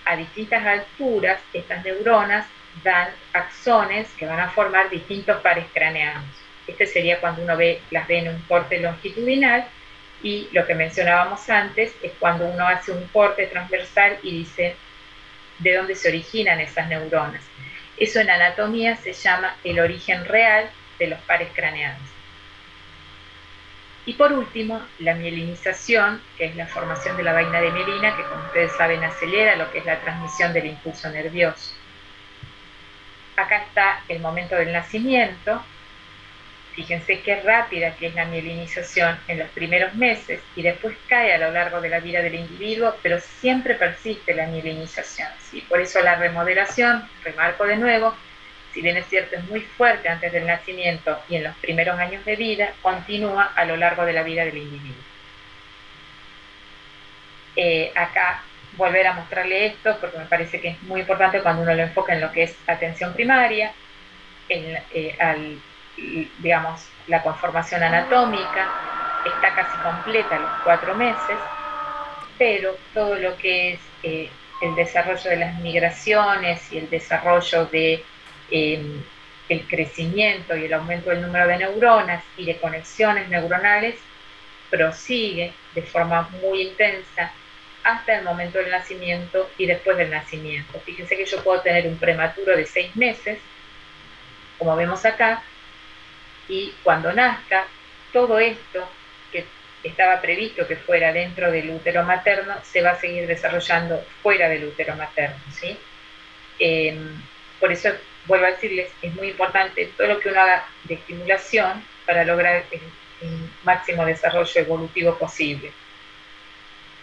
A distintas alturas, estas neuronas dan axones que van a formar distintos pares craneanos. Este sería cuando uno las ve en un corte longitudinal, y lo que mencionábamos antes es cuando uno hace un corte transversal y dice de dónde se originan esas neuronas. Eso en anatomía se llama el origen real de los pares craneanos. Y por último, la mielinización, que es la formación de la vaina de mielina, que como ustedes saben acelera lo que es la transmisión del impulso nervioso. Acá está el momento del nacimiento. Fíjense qué rápida que es la mielinización en los primeros meses y después cae a lo largo de la vida del individuo, pero siempre persiste la mielinización, ¿sí? Por eso la remodelación, remarco de nuevo, si bien es cierto es muy fuerte antes del nacimiento y en los primeros años de vida, continúa a lo largo de la vida del individuo. Acá volver a mostrarle esto porque me parece que es muy importante cuando uno lo enfoca en lo que es atención primaria, digamos, la conformación anatómica está casi completa a los 4 meses, pero todo lo que es el desarrollo de las migraciones y el desarrollo de el crecimiento y el aumento del número de neuronas y de conexiones neuronales prosigue de forma muy intensa hasta el momento del nacimiento y después del nacimiento. Fíjense que yo puedo tener un prematuro de 6 meses, como vemos acá, y cuando nazca, todo esto que estaba previsto que fuera dentro del útero materno se va a seguir desarrollando fuera del útero materno, ¿sí? Por eso, vuelvo a decirles, es muy importante todo lo que uno haga de estimulación para lograr el máximo desarrollo evolutivo posible.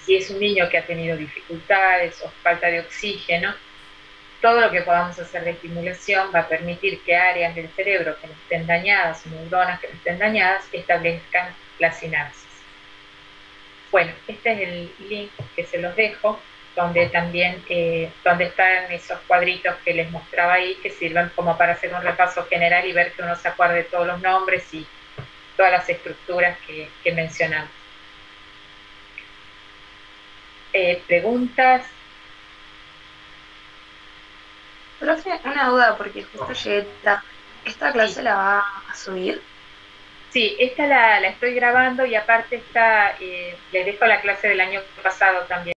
Si es un niño que ha tenido dificultades o falta de oxígeno, todo lo que podamos hacer de estimulación va a permitir que áreas del cerebro que no estén dañadas, neuronas que no estén dañadas, establezcan la sinapsis. Bueno, este es el link que se los dejo, donde también donde están esos cuadritos que les mostraba ahí, que sirven como para hacer un repaso general y ver que uno se acuerde de todos los nombres y todas las estructuras que mencionamos. ¿Preguntas? Profe, una duda porque justo llegué tarde. ¿Esta clase Sí, la va a subir? sí, esta la estoy grabando y aparte está, le dejo la clase del año pasado también.